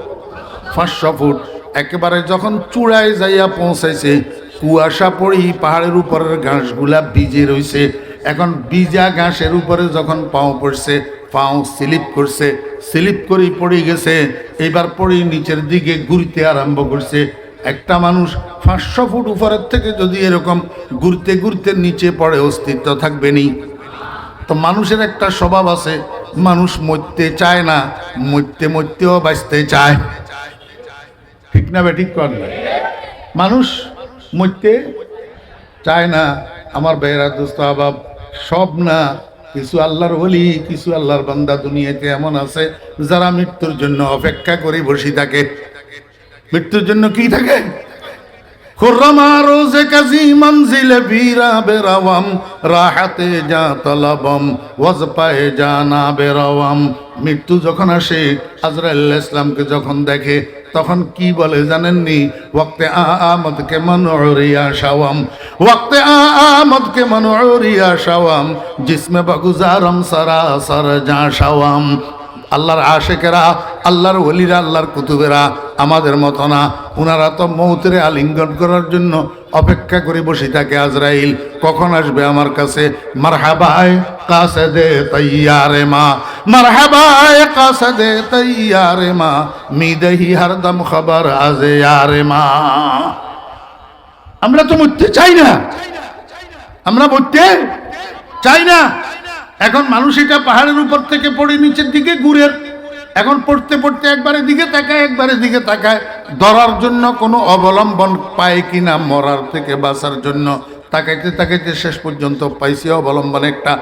500 ফুট। একেবারে যখন চূড়ায় যাইয়া পৌঁছাইছে, কুয়াশা পড়ি পাহাড়ের উপরের ঘাসগুলা ভিজে রইছে। এখন ভিজা ঘাসের উপরে যখন পাও পড়ছে, পাও স্লিপ করছে, স্লিপ করে পড়ে গেছে। এবার পড়ে নিচের দিকে ঘুরতে আরম্ভ করছে। একটা মানুষ 500 ফুট উপরের থেকে যদি এরকম ঘুরতে ঘুরতে নিচে পড়ে, অস্তিত্ব থাকবে নি? তো মানুষের একটা স্বভাব আছে, মানুষ মরতে চায় না, মরতে মরতেও বাঁচতে চায়। ঠিক না বে? ঠিক কর না? মানুষ মরতে চায় না। আমার ভাইয়েরা দোস্ত আহবাব, সব না, কিছু আল্লাহর ওলি, কিছু আল্লাহর বান্দা দুনিয়াতে এমন আছে যারা মৃত্যুর জন্য অপেক্ষা করে বসে থাকে। মৃত্যুর জন্য কি থাকে? খুরমা রোজে কাজী মঞ্জিলে বীরা বেরাওয়াম, রাহাতে যা তলবম ওয়াজ পায়ে জানা বেরাওয়াম। মৃত্যু যখন আসে, আজরাইল আলাইহিস সালামকে যখন দেখে তখন কি বলে জানেননি? ওয়াক্তে আমদ কে মনউরিয়া শাওয়াম, ওয়াক্তে আমদ কে মনউরিয়া শাওয়াম, জিসমে বগুজারম সরাসর যা শাওয়াম। আল্লাহর আশেকেরা, আল্লাহর ওলিরা, আল্লাহর কুতুবেরা আমাদের মতো না। ওনারা তো মৌতের আলিঙ্গন করার জন্য অপেক্ষা করে বসে থাকে। আজরাইল কখন আসবে আমার কাছে? মারহাবায়ে কাসদে তৈয়ারে মা, মারহাবায়ে কাসদে তৈয়ারে মা, মিদেহি হরদম খবর আজে ইয়ারে মা। আমরা তো মরতে চাই না, আমরা মরতে চাই না। এখন মানুষ এটা পাহাড়ের উপর থেকে পড়ে নিচের দিকে ঘুরে, এখন পড়তে পড়তে একবারে দিকে তাকায়, একবারে দিকে তাকায়, ধরার জন্য কোনো অবলম্বন পায় কিনা, মরার থেকে বাঁচার জন্য তাকাইতে তাকাইতে শেষ পর্যন্ত পাইছে অবলম্বন একটা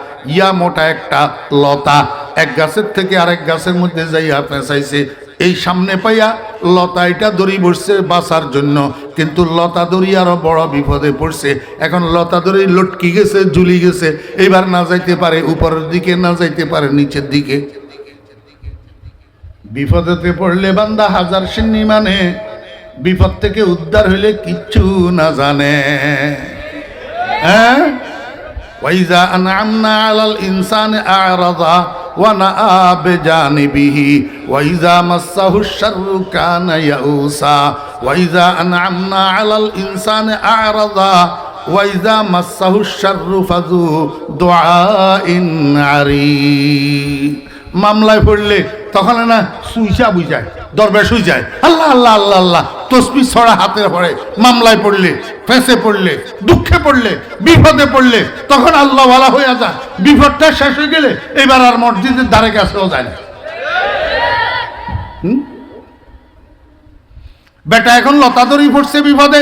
মোটা একটা লতা। এক গাছের থেকে আরেক গাছের মধ্যে যাইয়া পেঁচাইছে। এই সামনে পাইয়া লতা এটা দড়ি বসছে বাঁচার জন্য, কিন্তু লতা দড়ি আরো বড় বিপদে পড়ছে। এখন লতা দড়ি লটকি গেছে, ঝুলি গেছে, এবার না যাইতে পারে উপরের দিকে, না যাইতে পারে নিচের দিকে। বিপদেতে পড়লে বান্দা হাজার সিন্নি মানে, বিপদ থেকে উদ্ধার হইলে কিচ্ছু না জানে। হ্যাঁ, ওয়াইজা আনআমনা আলাল ইনসানি আ'রাদা ওয়া নাআ বিজানিবিহি ওয়াইজা মাসসাহুশ শাররু কানা ইয়াউসা, ওয়াইজা আনআমনা আলাল ইনসানি আ'রাদা ওয়াইজা মাসসাহুশ শাররু ফাযু দুআইন আরিদ। মামলায় পড়লে তখন না সুইচা বুঝায়, দরবেশ হয়ে যায়, আল্লাহ আল্লাহ আল্লাহ আল্লাহ তসবিহ ছড়া হাতে পড়ে। মামলায় পড়লে, ফেঁসে পড়লে, দুঃখে পড়লে, বিপদে পড়লে তখন আল্লাহ ওয়ালা হয়ে যায়। বিপদটা শেষ হয়ে গেলে এবার আর মসজিদের ধারে কাছেও যায় না। বেটা এখন লতা দড়ি পড়ছে বিপদে,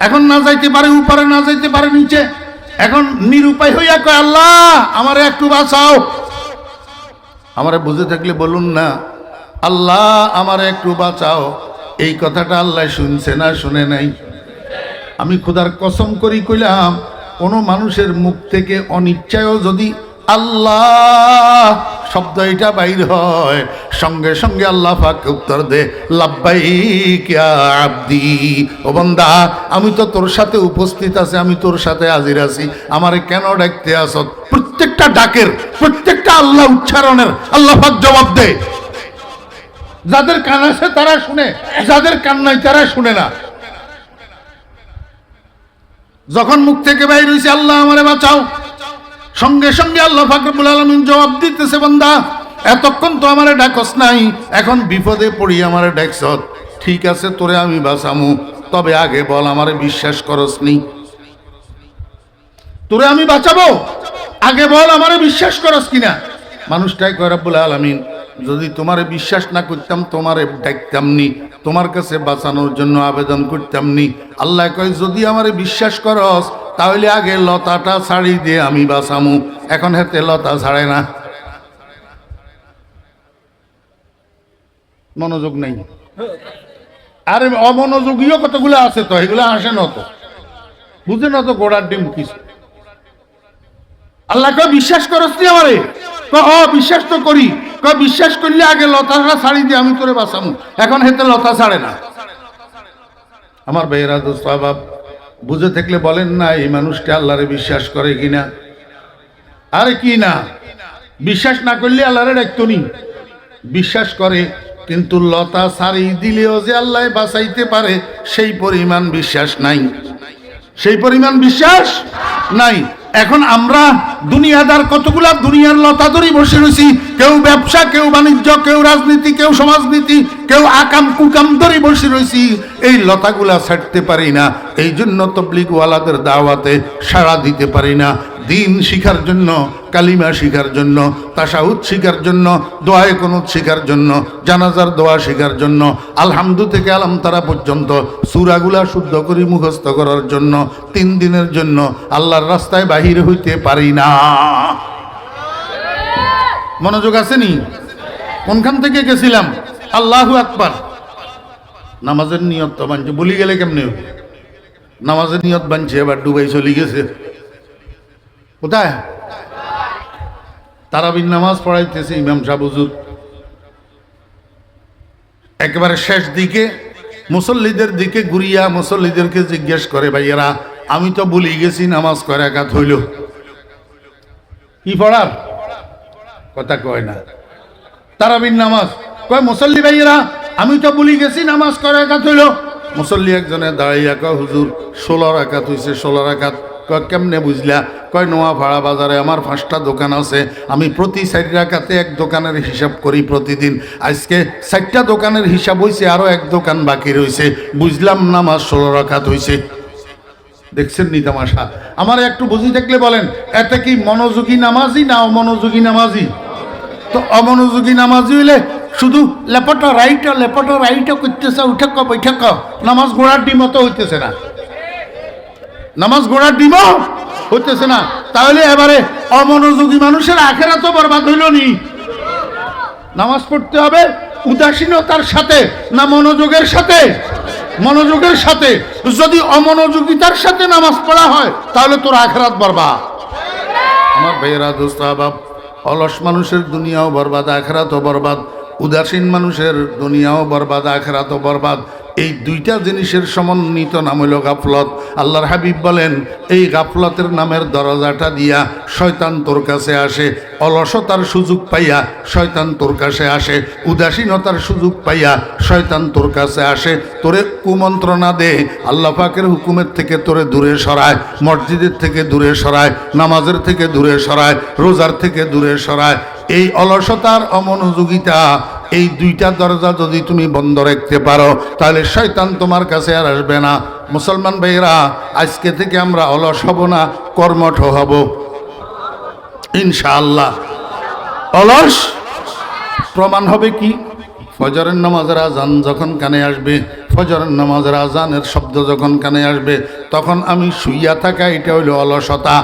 এখন না যাইতে পারে উপরে, না যাইতে পারে নিচে, এখন নিরুপায় হইয়া কয় আল্লাহ আমারে একটু বাঁচাও। আমারে বুঝে থাকলে বলুন না, আল্লাহ আমারে একটু বাঁচাও। এই কথাটা আল্লাহ শুনছে না শুনে নাই? আমি খোদার কসম করি কইলাম, কোনো মানুষের মুখ থেকে অনিচ্ছায়ও যদি আল্লাহ শব্দ এটা বাইর হয়, সঙ্গে সঙ্গে আল্লাহ পাক উত্তর দে, লাব্বাইক ইয়া আব্দি, ও বান্দা আমি তো তোর সাথে উপস্থিত আছি, আমি তোর সাথে হাজির আছি, আমারে কেন ডাকতে আসত? প্রত্যেকটা ডাকের, প্রত্যেকটা আল্লাহ উচ্চারণের আল্লাহ পাক জবাব দে। যাদের কান আছে তারা শুনে, যাদের কান নাই তারা শুনে না। যখন মুখ থেকে বাইর হইছে আল্লাহ আমারে বাঁচাও, সঙ্গে সঙ্গে আল্লাহ পাক রব্বুল আলামিন জবাব দিতেছে, বান্দা এতক্ষণ তো আমারে ডাকস নাই, এখন বিপদে পড়ি আমারে ডাকছত, ঠিক আছে তোরে আমি বাঁচামু, তবে আগে বল আমারে বিশ্বাস করস নি? তোরে আমি বাঁচাবো, আগে বল আমারে বিশ্বাস করস কিনা? মানুষটাই কয় রব্বুল আলামিন যদি তোমারে বিশ্বাস না করতাম তোমারে ডাকতাম নি, তোমার কাছে বাঁচানোর জন্য আবেদন করতাম নি। আল্লাহ কয় যদি আমারে বিশ্বাস করস তাহলে আগে লতাটা ছাড়ি দিয়ে আমি বাঁচামু, এখন হাতে লতা ছাড়ে না। মনোযোগ নেই। আরে অমনোযোগীও কতগুলো আছে তো, এগুলো আসে না তো, বুঝে না তো গোড়ার ডিম কিছু। আল্লাহ কয় বিশ্বাস করস নি আমারে? বিশ্বাস তো করি। বিশ্বাস করলে আগে লতাটা ছাড়ি দিয়ে আমি তোরে বাঁচামু, এখন হেতে লতা ছাড়ে না। আমার ভাইয়েরা দোস্ত বাপ, বুঝে থাকলে বলেন না এই মানুষটা আল্লাহরে বিশ্বাস করে কিনা? আরে কি না, বিশ্বাস না করলে আল্লাহরে ডাকতো নি? বিশ্বাস করে, কিন্তু লতা ছাড়ি দিলেও যে আল্লাহ বাঁচাইতে পারে সেই পরিমাণ বিশ্বাস নাই, সেই পরিমাণ বিশ্বাস নাই। এখন আমরা দুনিয়াদার কতগুলা দুনিয়ার লতা ধরে বসে রয়েছি, কেউ ব্যবসা, কেউ বাণিজ্য, কেউ রাজনীতি, কেউ সমাজনীতি, কেউ আকাম কুকাম ধরে বসে রয়েছি, এই লতাগুলা ছাড়তে পারি না। এই জন্য তবলিগওয়ালাদের দাওয়াতে সাড়া দিতে পারি না। দিন শিখার জন্য, কালিমা শিখার জন্য, তাশাহুদ শিখার জন্য, দোয়ায়ে কুনুত শিখার জন্য, জানাজার দোয়া শিখার জন্য, আলহামদু থেকে আলাম তারা পর্যন্ত সূরাগুলা শুদ্ধ করে মুখস্থ করার জন্য 3 দিনের জন্য আল্লাহর রাস্তায় বাহির হইতে পারি না। মনোযোগ আসেনি? কোনখান থেকে গেছিলাম? আল্লাহু আকবার। নামাজের নিয়ত তো বানছে, বলি গেলে কেমনে? নামাজের নিয়ত বানছে, এবার ডুবাই চলে গেছে কোথায়? তারাবির নামাজ পড়াইতেছে ইমাম সাহেব হুজুর, একেবারে শেষ দিকে মুসল্লিদের দিকে ঘুরিয়া মুসল্লিদেরকে জিজ্ঞেস করে, ভাইয়েরা আমি তো ভুলে গেছি নামাজ কয় রাকাত হইল? কি পড়ার কথা কয় না। তারাবির নামাজ কয় মুসল্লি ভাইয়েরা আমি তো ভুলে গেছি নামাজ কয় রাকাত হইল? মুসল্লি একজনে দাঁড়াইয়া কয় হুজুর 16 রাকাত হইছে। 16 রাকাত? কয় কেমনে বুঝলা? কয় নোয়াপাড়া বাজারে আমার 5টা দোকান আছে, আমি প্রতি 4 রাকাতে এক দোকানের হিসাব করি প্রতিদিন। আজকে 4টা দোকানের হিসাব হইছে, আরো এক দোকান বাকি রয়েছে, বুঝলাম নামাজ 16 রাকাত হইছে। দেখছেন নি তামাশা? আমার একটু বুঝি থাকলে বলেন, এতে কি মনোযোগী নামাজি না অমনোযোগী নামাজি? তো অমনোযোগী নামাজি হইলে শুধু লেপটা রাইটা করতেছে, উঠে বৈঠা নামাজ ঘোড়ার ডিমও তো হইতেছে না, নামাজ ঘোড়ার ডিমও হইতেছে না। তাহলে এবারে অমনোযোগী মানুষের আখেরা তো বরবাদ হইল নি? নামাজ পড়তে হবে উদাসীনতার সাথে না মনোযোগের সাথে? মনোযোগের সাথে। যদি অমনোযোগিতার সাথে নামাজ পড়া হয় তাহলে তোর আখেরাত বরবাদ। আমার ভাইয়েরা দোস্ত বাপ, অলস মানুষের দুনিয়াও বরবাদ, আখেরাতও বরবাদ। উদাসীন মানুষের দুনিয়াও বরবাদ, আখেরাতও বরবাদ। এই দুইটা জিনিসের সমন্বিত নাম হইল গাফলত। আল্লাহর হাবিব বলেন এই গাফলতের নামের দরজাটা দিয়া শয়তান তোর কাছে আসে। অলসতার সুযোগ পাইয়া শয়তান তোর কাছে আসে, উদাসীনতার সুযোগ পাইয়া শয়তান তোর কাছে আসে, তোরে কুমন্ত্রণা দে, আল্লাহ পাকের হুকুমের থেকে তোরে দূরে সরায়, মসজিদের থেকে দূরে সরায়, নামাজের থেকে দূরে সরায়, রোজার থেকে দূরে সরায়। এই অলসতার অমনোযোগিতা, এই দুইটা দরজা যদি তুমি বন্ধ রাখতে পারো তাহলে শয়তান তোমার কাছে আর আসবে না। মুসলমান ভাইরা, আজকে থেকে আমরা অলস হব না, কর্মঠ হব ইনশাআল্লাহ। অলস প্রমাণ হবে কি? ফজরের নামাজের আজান যখন কানে আসবে, ফজরের নামাজের আজানের শব্দ যখন কানে আসবে, তখন আমি শুইয়া থাকা এটা হইল অলসতা,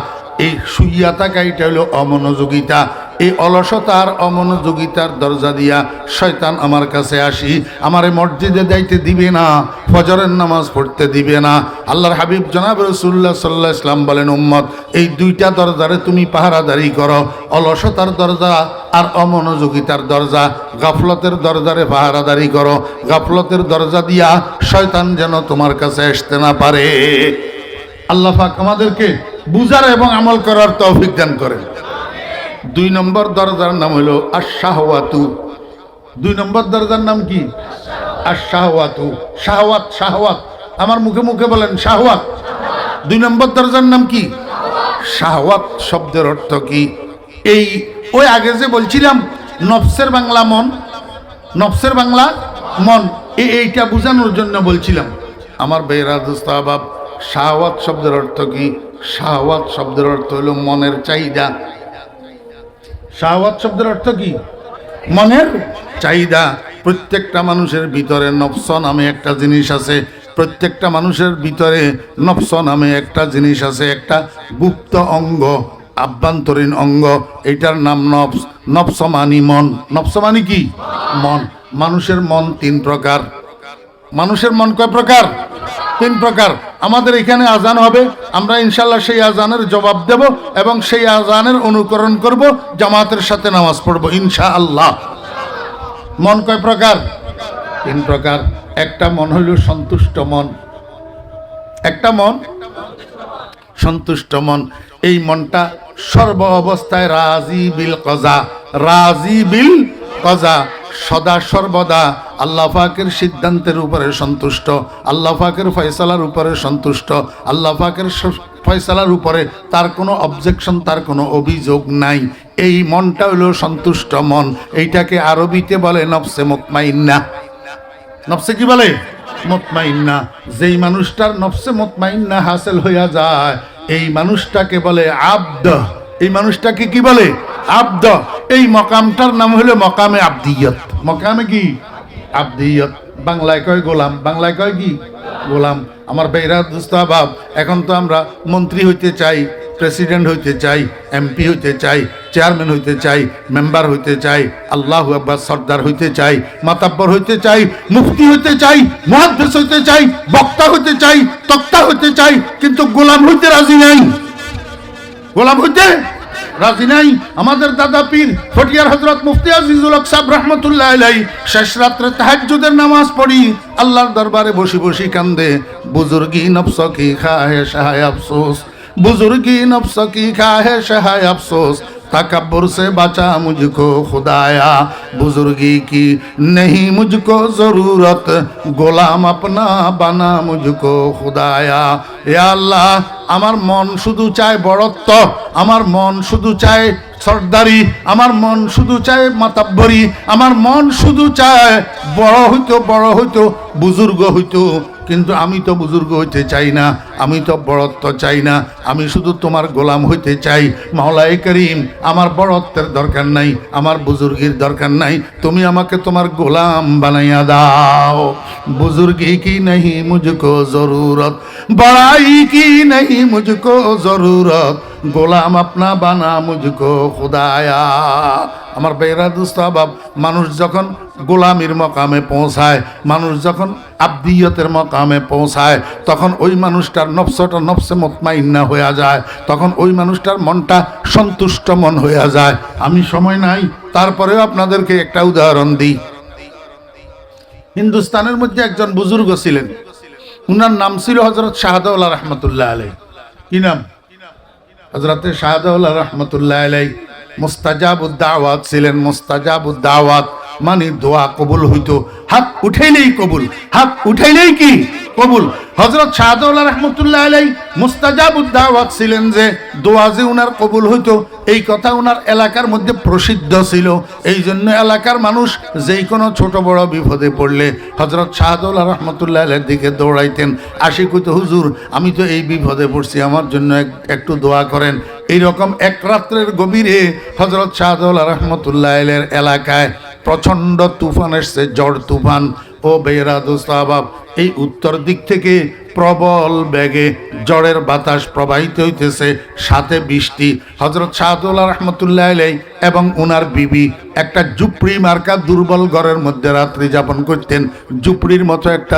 এই শুইয়া থাকা এটা হইল অমনোযোগিতা। এই অলসতা আর অমনোযোগিতার দরজা দিয়া শয়তান আমার কাছে আসি, আমারে মসজিদে যাইতে দিবে না, ফজরের নামাজ পড়তে দিবে না। আল্লাহর হাবিব জনাব রাসূলুল্লাহ সাল্লাল্লাহু আলাইহি ওয়াসাল্লাম বলেন, উম্মত এই দুইটা দরজারে তুমি পাহারাদারি করো, অলসতার দরজা আর অমনোযোগিতার দরজা, গাফলতের দরজারে পাহারাদারি করো। গাফলতের দরজা দিয়া শয়তান যেন তোমার কাছে আসতে না পারে। আল্লাহ পাক আমাদেরকে বুঝার এবং আমল করার তৌফিক দান করেন। 2 নম্বর দরজার নাম হলো আশ-শাহওয়াতু। 2 নম্বর দরজার নাম কি? আশ-শাহওয়াতু। শাহওয়াত, শাহওয়াত, আমার মুখে মুখে বলেন শাহওয়াত। 2 নম্বর দরজার নাম কি? শাহওয়াত শব্দের অর্থ কি? এই ওই আগে যে বলছিলাম নফসের বাংলা মন, নফসের বাংলা মন, এইটা বোঝানোর জন্য বলছিলাম। আমার ভাইয়েরা দোস্ত আহবাব, শাহওয়াত শব্দের অর্থ কি? শাহওয়াত শব্দের অর্থ হলো মনের চাহিদা। শাহওয়াত শব্দের অর্থ কি? মনের চাহিদা। প্রত্যেকটা মানুষের ভিতরে নফস নামে একটা জিনিস আছে, প্রত্যেকটা মানুষের ভিতরে নফস নামে একটা জিনিস আছে, একটা গুপ্ত অঙ্গ, আভ্যন্তরীণ অঙ্গ, এটার নাম নফস। নফস মানি মন। নফস মানি কি? মন। মানুষের মন 3 প্রকার। মানুষের মন কয় প্রকার? 3 প্রকার। আমাদের এখানে আজান হবে, আমরা ইনশাল্লাহ সেই আজানের জবাব দেব এবং সেই আজানের অনুকরণ করব, জামাতের সাথে নামাজ পড়ব ইনশাআল্লাহ। মন কয় প্রকার? 3 প্রকার। একটা মন হইল সন্তুষ্ট মন, একটা মন সন্তুষ্ট মন। এই মনটা সর্ব অবস্থায় রাজি বিল কজা, রাজি বিল কজা, সদা সর্বদা আল্লাহ পাকের সিদ্ধান্তের উপরে সন্তুষ্ট, আল্লাহ পাকের ফয়সালার উপরে সন্তুষ্ট, আল্লাহ পাকের ফয়সালার উপরে তার কোনো অবজেকশন, তার কোনো অভিযোগ নাই। এই মনটা হলো সন্তুষ্ট মন। এইটাকে আরবিতে বলে নফসে মুতমাইন্না। নফসে কি বলে? মুতমাইন্না। যেই মানুষটার নফসে মুতমাইন্না হাসিল হইয়া যায়, এই মানুষটাকে বলে আব্দ। এই মানুষটাকে কি বলে? আব্দ। এই মকামটার নাম হলো মকামে আব্দিয়ত। মকামে কি? আব্দিয়ত। বাংলায় কয় গোলাম, বাংলায় কয় কি? গোলাম। আমার ভাইরা দোস্ত আহবাব, এখন তো আমরা মন্ত্রী হইতে চাই, প্রেসিডেন্ট হইতে চাই, এমপি হইতে চাই, চেয়ারম্যান হইতে চাই, মেম্বার হইতে চাই, আল্লাহু আকবার, সর্দার হইতে চাই, মাতাব্বর হইতে চাই, মুফতি হইতে চাই, মুহাদ্দিস হইতে চাই, বক্তা হইতে চাই, তক্তা হইতে চাই, কিন্তু গোলাম হইতে রাজি নাই। গোলাম হইতে রাজি নাই। আমাদের দাদা পীর ফটিয়ার হযরত মুফতি আজিজুল হক সাহেব রহমতুল্লাহ আলাইহি শেষ রাত্রে তাহাজ্জুদের নামাজ পড়ি আল্লাহর দরবারে বসে বসে কান্দে, বুজুর্গি নফস কি খাহে শাহে আফসোস, बुजुर्गी नफ्स की ख्वाहिश है अफसोस, तकब्बुर से बचा मुझको खुदाया, बुजुर्गी की नहीं मुझको ज़रूरत, গোলাম अपना बना मुझको खुदाया। या अल्लाह, আমার মন শুধু চায় বড়ত্ব, আমার মন শুধু চায় সর্দারি, আমার মন শুধু চায় মাতাব্বরি, আমার মন শুধু চায় বড় হইতো বুজুর্গ হইতো, কিন্তু আমি তো বুজুর্গ হইতে চাই না, আমি তো বড়ত্ব চাই না, আমি শুধু তোমার গোলাম হইতে চাই। মাওলায়ে করিম, আমার বড়ত্বের দরকার নাই, আমার বুজুর্গির দরকার নাই, তুমি আমাকে তোমার গোলাম বানাইয়া দাও। বুজুর্গি কি नहीं मुझको जरूरत, बड़ाई की नहीं मुझको जरूरत, গোলাম আপনা বানা মুঝকো খুদায়া। আমার বেরা দুস্তাবাব, মানুষ যখন গোলামির মকামে পৌঁছায়, মানুষ যখন আব্দিয়তের মকামে পৌঁছায়, তখন ওই মানুষটার নফসটা নফসে মুতমাইন্না হয়ে যায়, তখন ওই মানুষটার মনটা সন্তুষ্ট মন হয়ে যায়। আমি সময় নাই, তারপরেও আপনাদেরকে একটা উদাহরণ দিই। হিন্দুস্তানের মধ্যে একজন বুজুর্গ ছিলেন, উনার নাম ছিল হযরত শাহদাওলা রহমতুল্লাহ আলাইহি। কি নাম? হযরত শাহদাওলা রহমতুল্লাহ আলাইহি মুস্তাজাবুদ দাওয়াত ছিলেন। মুস্তাজাবুদ দাওয়াত মানে দোয়া কবুল হইতো, হাত উঠাইলেই কবুল, হাত উঠাইলেই কি কবুল। হযরত শাহদাওলা রহমতুল্লাহ আলাইহি মুস্তাজাবুদ দাওয়াত ছিলেন, যে দোয়া যে উনার কবুল হইতো এই কথা উনার এলাকার মধ্যে প্রসিদ্ধ ছিল। এই জন্য এলাকার মানুষ যেই কোনো ছোট বড় বিপদে পড়লে হযরত শাহদাওলা রহমতুল্লাহ আলাইহির দিকে দৌড়াইতেন, আসি কইতো, হুজুর আমি তো এই বিপদে পড়ছি, আমার জন্য একটু দোয়া করেন। এইরকম এক রাত্রের গভীরে হযরত শাহদাওলা রহমতুল্লাহ আলাইহির এলাকায় প্রচণ্ড তুফান এসছে, ঝড় তুফান। ও বেরা দোস্ত আহবাব, এই উত্তর দিক থেকে প্রবল বেগে ঝড়ের বাতাস প্রবাহিত হইতেছে, সাথে বৃষ্টি। হযরত শাহদৌলা রাহমাতুল্লাহ আলাইহি এবং ওনার বিবি একটা ঝুপড়ি মার্কা দুর্বল ঘরের মধ্যে রাত্রি যাপন করতেন। ঝুপড়ির মতো একটা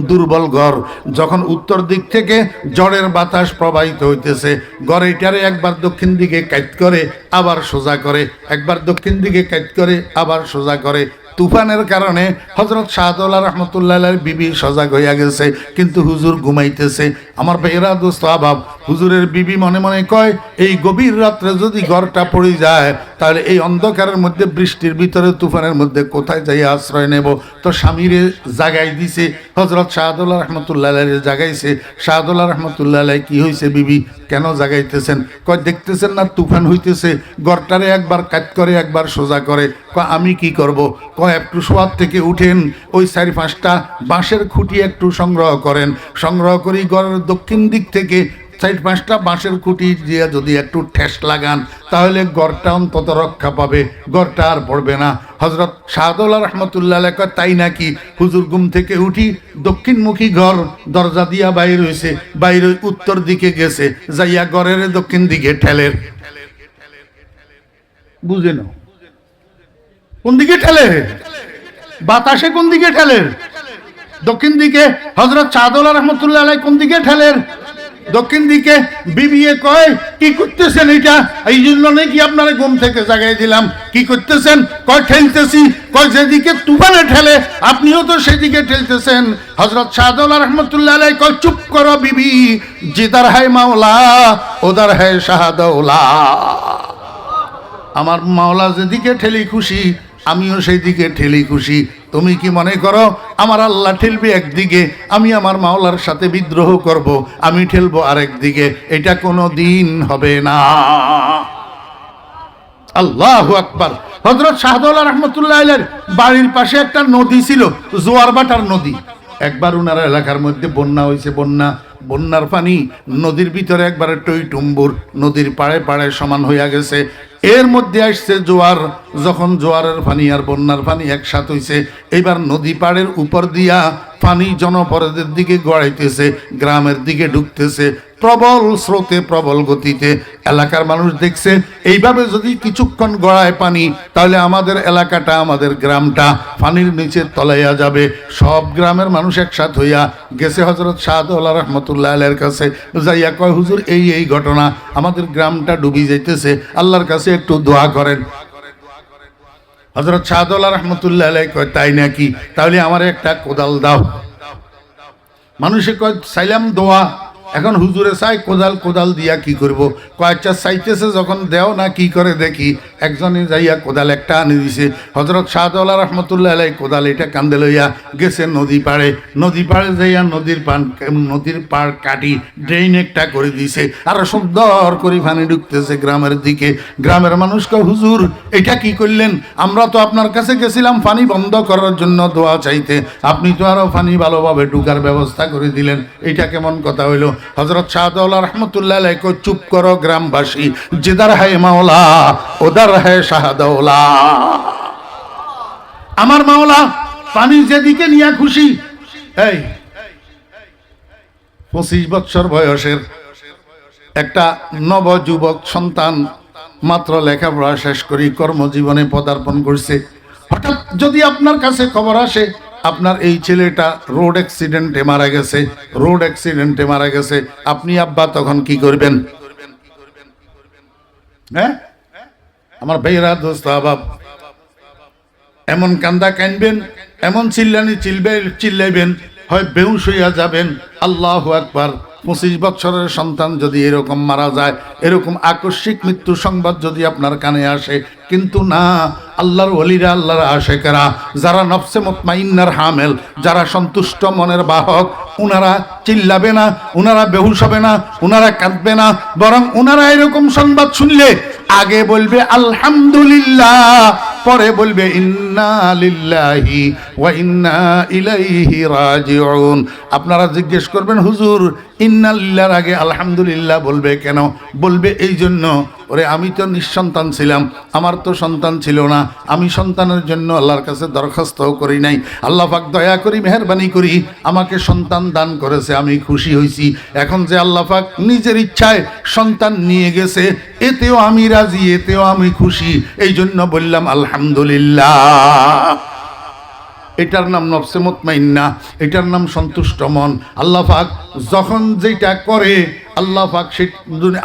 দুর্বল ঘর। যখন উত্তর দিক থেকে ঝড়ের বাতাস প্রবাহিত হইতেছে, ঘরেটারে একবার দক্ষিণ দিকে কাইত করে আবার সোজা করে, একবার দক্ষিণ দিকে কাইত করে আবার সোজা করে। তুফানের কারণে হযরত শাহদৌলা রাহমাতুল্লাহ আলাইহির বিবি সজাগ হইয়া গেছে, কিন্তু হুজুর ঘুমাইতেছে। আমার ভাইয়েরা দোস্ত আহবাব, হুজুরের বিবি মনে মনে কয়, এই গভীর রাত্রে যদি ঘরটা পড়ে যায়, তাহলে এই অন্ধকারের মধ্যে, বৃষ্টির ভিতরে, তুফানের মধ্যে কোথায় যাই আশ্রয় নেব? তো স্বামীরে জাগাই দিছে, হযরত শাহদৌলা রাহমাতুল্লাহ আলাইহি জাগাইছে। শাহদৌলা রাহমাতুল্লাহ আলাইহি, কি হয়েছে বিবি, কেন জাগাইতেছেন? কয়, দেখতেছেন না তুফান হইতেছে, ঘরটারে একবার কাট করে একবার সোজা করে। কয়, আমি কি করব? কয়, একটু শোয়ার থেকে উঠেন, ওই 4-5টা বাঁশের খুঁটি একটু সংগ্রহ করেন, সংগ্রহ করি ঘরের দক্ষিণ দিক থেকে 4-5টা বাঁশের খুঁটি দিয়ে যদি একটু ঠেস লাগান, তাহলে ঘরটা অন্তত রক্ষা পাবে, ঘরটা আর পড়বে না। হযরত শাহদৌলা রাহমাতুল্লাহ আলাইহি কয়, তাই নাকি? হুজুর ঘুম থেকে উঠি, দক্ষিণমুখী ঘর, দরজা দিয়া বাইর হইছে, বাইরে উত্তর দিকে গেছে, যাইয়া ঘরের দক্ষিণ দিকে ঠেলের। বুঝে নাও কোন দিকে ঠেলে, বাতাসে কোন দিকে ঠেলের? দক্ষিণ দিকে। হযরত শাহদৌলা রাহমাতুল্লাহ আলাইহি কোন দিকে ঠেলের? দক্ষিণ দিকে। বিবিয়ে কয়, কি করতেছেন এটা? এই জন্য নাকি আপনারা ঘুম থেকে জাগাই দিলাম। কি করতেছেন? কয়, ঠেলতেছি। কয়, যেদিকে তুফানে ঠেলে আপনিও তো সেদিকে ঠেলতেছেন। হযরত শাহদৌলা রাহমাতুল্লাহ আলাইহি কয়, চুপ করো বিবি, জিদার হ্যায় মাওলা ওদার হ্যায় শাহদৌলা। আমার মাওলা যেদিকে ঠেলি খুশি, আমিও সেই দিকে ঠেলি খুশি। তুমি কি মনে করো আমার আল্লাহ ঠেলবে একদিকে, আমি আমার মাওলার সাথে বিদ্রোহ করব, আমি ঠেলবো আরেক দিকে? এটা কোনো দিন হবে না। আল্লাহু আকবার। হযরত শাহদৌলা রাহমাতুল্লাহ আলাইহির বাড়ির পাশে একটা নদী ছিল, জোয়ারবাটার নদী। একবার উনার এলাকার মধ্যে বন্যা হয়েছে, বন্যার পানি নদীর ভিতরে একবারে টইটুম্বুর, নদীর পাড়ে পাড়ে সমান হইয়া গেছে। এর মধ্যে আসছে জোয়ার। যখন জোয়ারের পানি আর বন্যার পানি একসাথে হইছে, এবার নদী পাড়ের উপর দিয়া পানি জনপদের দিকে গড়াইতেছে, গ্রামের দিকে ঢুকতেছে প্রবল স্রোতে, প্রবল গতিতে। এলাকার মানুষ দেখছে এইভাবে যদি কিছুক্ষণ গড়ায় পানি, তাহলে আমাদের এলাকাটা, আমাদের গ্রামটা পানির নিচে তলাইয়া যাবে। সব গ্রামের মানুষ একসাথ হইয়া গেছে হযরত শাহদৌলা রাহমাতুল্লাহ আলাইহির কাছে, যাইয়া কয়, হুজুর এই ঘটনা, আমাদের গ্রামটা ডুবি যাইতেছে, আল্লাহর কাছে একটু দোয়া করেন। হযরত শাহদৌলা রাহমাতুল্লাহ আলাইহি কয়, তাই নাকি? তাহলে আমার একটা কোদাল দাও। মানুষে কয়, চাইলাম দোয়া, এখন হুজুরে চাই কোদাল দিয়া কি করব? কয়েকটা চাইতেছে যখন, দেও না কি করে দেখি। একজনে যাইয়া কোদাল একটা আনি দিছে। হযরত শাহদৌলা রাহমাতুল্লাহ আলাইহি কোদাল এটা কান্দে লইয়া গেছে নদী পাড়ে যাইয়া নদীর পাড় কাটি ড্রেন একটা করে দিছে, আর সুন্দর করে পানি ঢুকতেছে গ্রামের দিকে। গ্রামের মানুষ কয়, হুজুর এটা কি করলেন? আমরা তো আপনার কাছে গেছিলাম পানি বন্ধ করার জন্য দোয়া চাইতে, আপনি তো আরো পানি ভালোভাবে ঢুকার ব্যবস্থা করে দিলেন, এটা কেমন কথা হইলো? হযরত শাহদৌলা রাহমাতুল্লাহ আলাইহি কয়, চুপ করো গ্রামবাসী, জিদার হ্যায় মাওলা ওদার হ্যায় শাহদৌলা। আমার মাওলা পানি যেদিকে নিয়ে খুশি। এই 25 বছর বয়সের একটা নবযুবক সন্তান, মাত্র লেখাপড়া শেষ করি কর্মজীবনে পদার্পণ করছে। হঠাৎ যদি আপনার কাছে খবর আসে আপনার এই ছেলেটা রোড অ্যাক্সিডেন্টে মারা গেছে, আপনি আব্বা তখন কি করবেন? হ্যাঁ আমার ভাইরা দোস্ত আহবাব, এমন কান্দা কানবেন, এমন চিল্লাইবেন, হয় বেহুশ হইয়া যাবেন। আল্লাহু আকবার। 25 বছরের সন্তান যদি এরকম মারা যায়, এরকম আকস্মিক মৃত্যু সংবাদ যদি আপনার কানে আসে, কিন্তু না, আল্লাহর ওলিরা, আল্লাহর আশেকেরা, যারা নফসে মুতমাইন্নার হামেল, যারা সন্তুষ্ট মনের বাহক, উনারা চিল্লাবে না, উনারা বেহুশ হবে না, উনারা কাঁদবে না, বরং উনারা এরকম সংবাদ শুনলে আগে বলবে আলহামদুলিল্লাহ, পরে বলবে ইন্না লিল্লাহি ওয়া ইন্না ইলাইহি রাজিউন। আপনারা জিজ্ঞেস করবেন, হুজুর ইন্না লিল্লাহর আগে আলহামদুলিল্লাহ বলবে কেন? বলবে এই জন্য, ওরে আমি তো নিঃসন্তান ছিলাম, আমার তো সন্তান ছিল না, আমি সন্তানের জন্য আল্লাহর কাছে দরখাস্তও করি নাই। আল্লাহ পাক দয়া করি মেহেরবানি করি আমাকে সন্তান দান করেছে, আমি খুশি হয়েছি। এখন যে আল্লাহ পাক নিজের ইচ্ছায় সন্তান নিয়ে গেছে, এতেও আমি রাজি, এতেও আমি খুশি, এই জন্য বললাম আলহামদুলিল্লাহ। এটার নাম নফসে মুতমাইন্না, এটার নাম সন্তুষ্ট মন। আল্লাহ পাক যখন যেটা করে, আল্লাহ পাক সে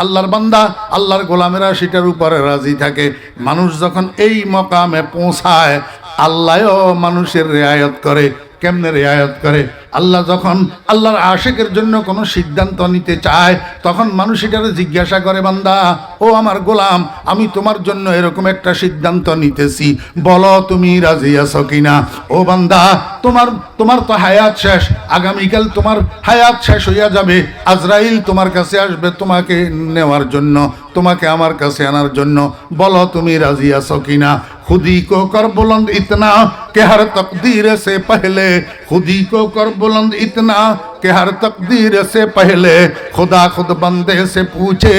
আল্লাহর বান্দা, আল্লাহর গোলামেরা সেটার উপরে রাজি থাকে। মানুষ যখন এই মকামে পৌঁছায়, আল্লাহও মানুষের রেয়ায়ত করে। কেমনে রেয়ায়ত করে? আল্লাহ যখন আল্লাহর আশিকের জন্য কোনো সিদ্ধান্ত নিতে চায়, তখন মানুষ এটারে জিজ্ঞাসা করে, বান্দা ও আমার গোলাম, আমি তোমার জন্য এরকম একটা সিদ্ধান্ত নিতেছি, বলো তুমি রাজি আছো কিনা? ও বান্দা, তোমার তো হায়াত শেষ, আগামীকাল তোমার হায়াত শেষ হইয়া যাবে, আজরাইল তোমার কাছে আসবে তোমাকে নেওয়ার জন্য, তোমাকে আমার কাছে আনার জন্য, বলো তুমি রাজি আছো কিনা? खुदी को कर बुलंद इतना कि हर तकदीर से पहले, खुदी को कर बुलंद इतना कि हर तकदीर से पहले खुदा खुद बंदे से पूछे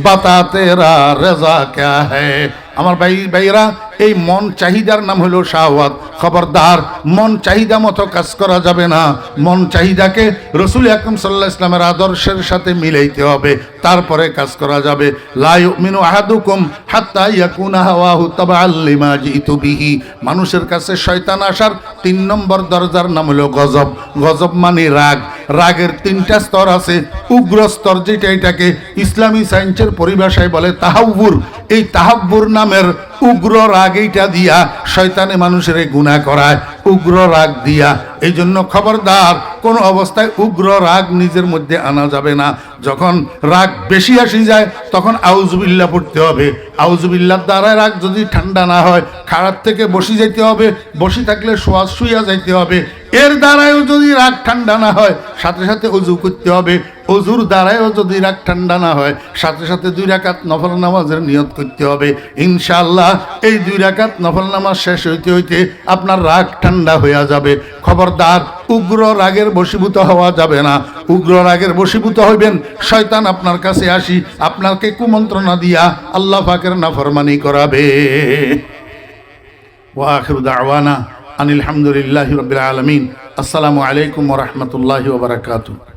बता तेरा रजा क्या है। আমার ভাইরা, এই মন চাহিদার নাম হলো শাহওয়াত। খবরদার, মন চাহিদা মতো কাজ করা যাবে না। মন চাহিদাকে রাসূল আকরাম সাল্লাল্লাহু আলাইহি ওয়াসাল্লামের আদর্শের সাথে মিলাইতে হবে, তারপরে কাজ করা যাবে। লা ইউমিনু আহাদুকুম হাত্তা ইয়াকুনা হাওয়াহু তাবাআল লিমা জিতু বিহি। মানুষের কাছে শয়তান আসার 3 নম্বর দরজার নাম হলো গজব। গজব মানে রাগ। রাগের 3টা স্তর আছে। উগ্র স্তর, যেটা এটাকে ইসলামী সায়েন্সের পরিভাষায় বলে তাহাব্বুর। এই তাহাব্বুর নামের উগ্র রাগ এইটা দিয়া শয়তানে মানুষের গুনাহ করায়, উগ্র রাগ দিয়া। এই জন্য খবরদার, কোন অবস্থায় উগ্র রাগ নিজের মধ্যে আনা যাবে না। যখন রাগ বেশি আসি যায়, তখন আউযুবিল্লাহ পড়তে হবে। আউযুবিল্লাহর দ্বারা রাগ যদি ঠান্ডা না হয়, খাড়ার থেকে বসি যাইতে হবে, বসি থাকলে শুইয়া যাইতে হবে। এর দ্বারাও যদি রাগ ঠান্ডা না হয়, সাথে সাথে ওযু করতে হবে। ওযুর দ্বারাও যদি রাগ ঠান্ডা না হয়, সাথে সাথে 2 রাকাত নফল নামাজের নিয়ত করতে হবে। ইনশাআল্লাহ এই 2 রাকাত নফল নামাজ শেষ হইতে হইতে আপনার রাগ ঠান্ডা হয়ে যাবে। খবরদার, উগ্র রাগের বশীভূত হওয়া যাবে না। উগ্র রাগের বশীভূত হইবেন, শয়তান আপনার কাছে আসি আপনাকে কুমন্ত্রণা দিয়া আল্লাহ পাকের নাফরমানি করাবে। ওয়া আখিরু দাওয়ানা আনিল হামদুলিল্লাহি রাব্বিল আলামিন। আসসালামু আলাইকুম ওয়া রাহমাতুল্লাহি ওয়া বারাকাতুহু।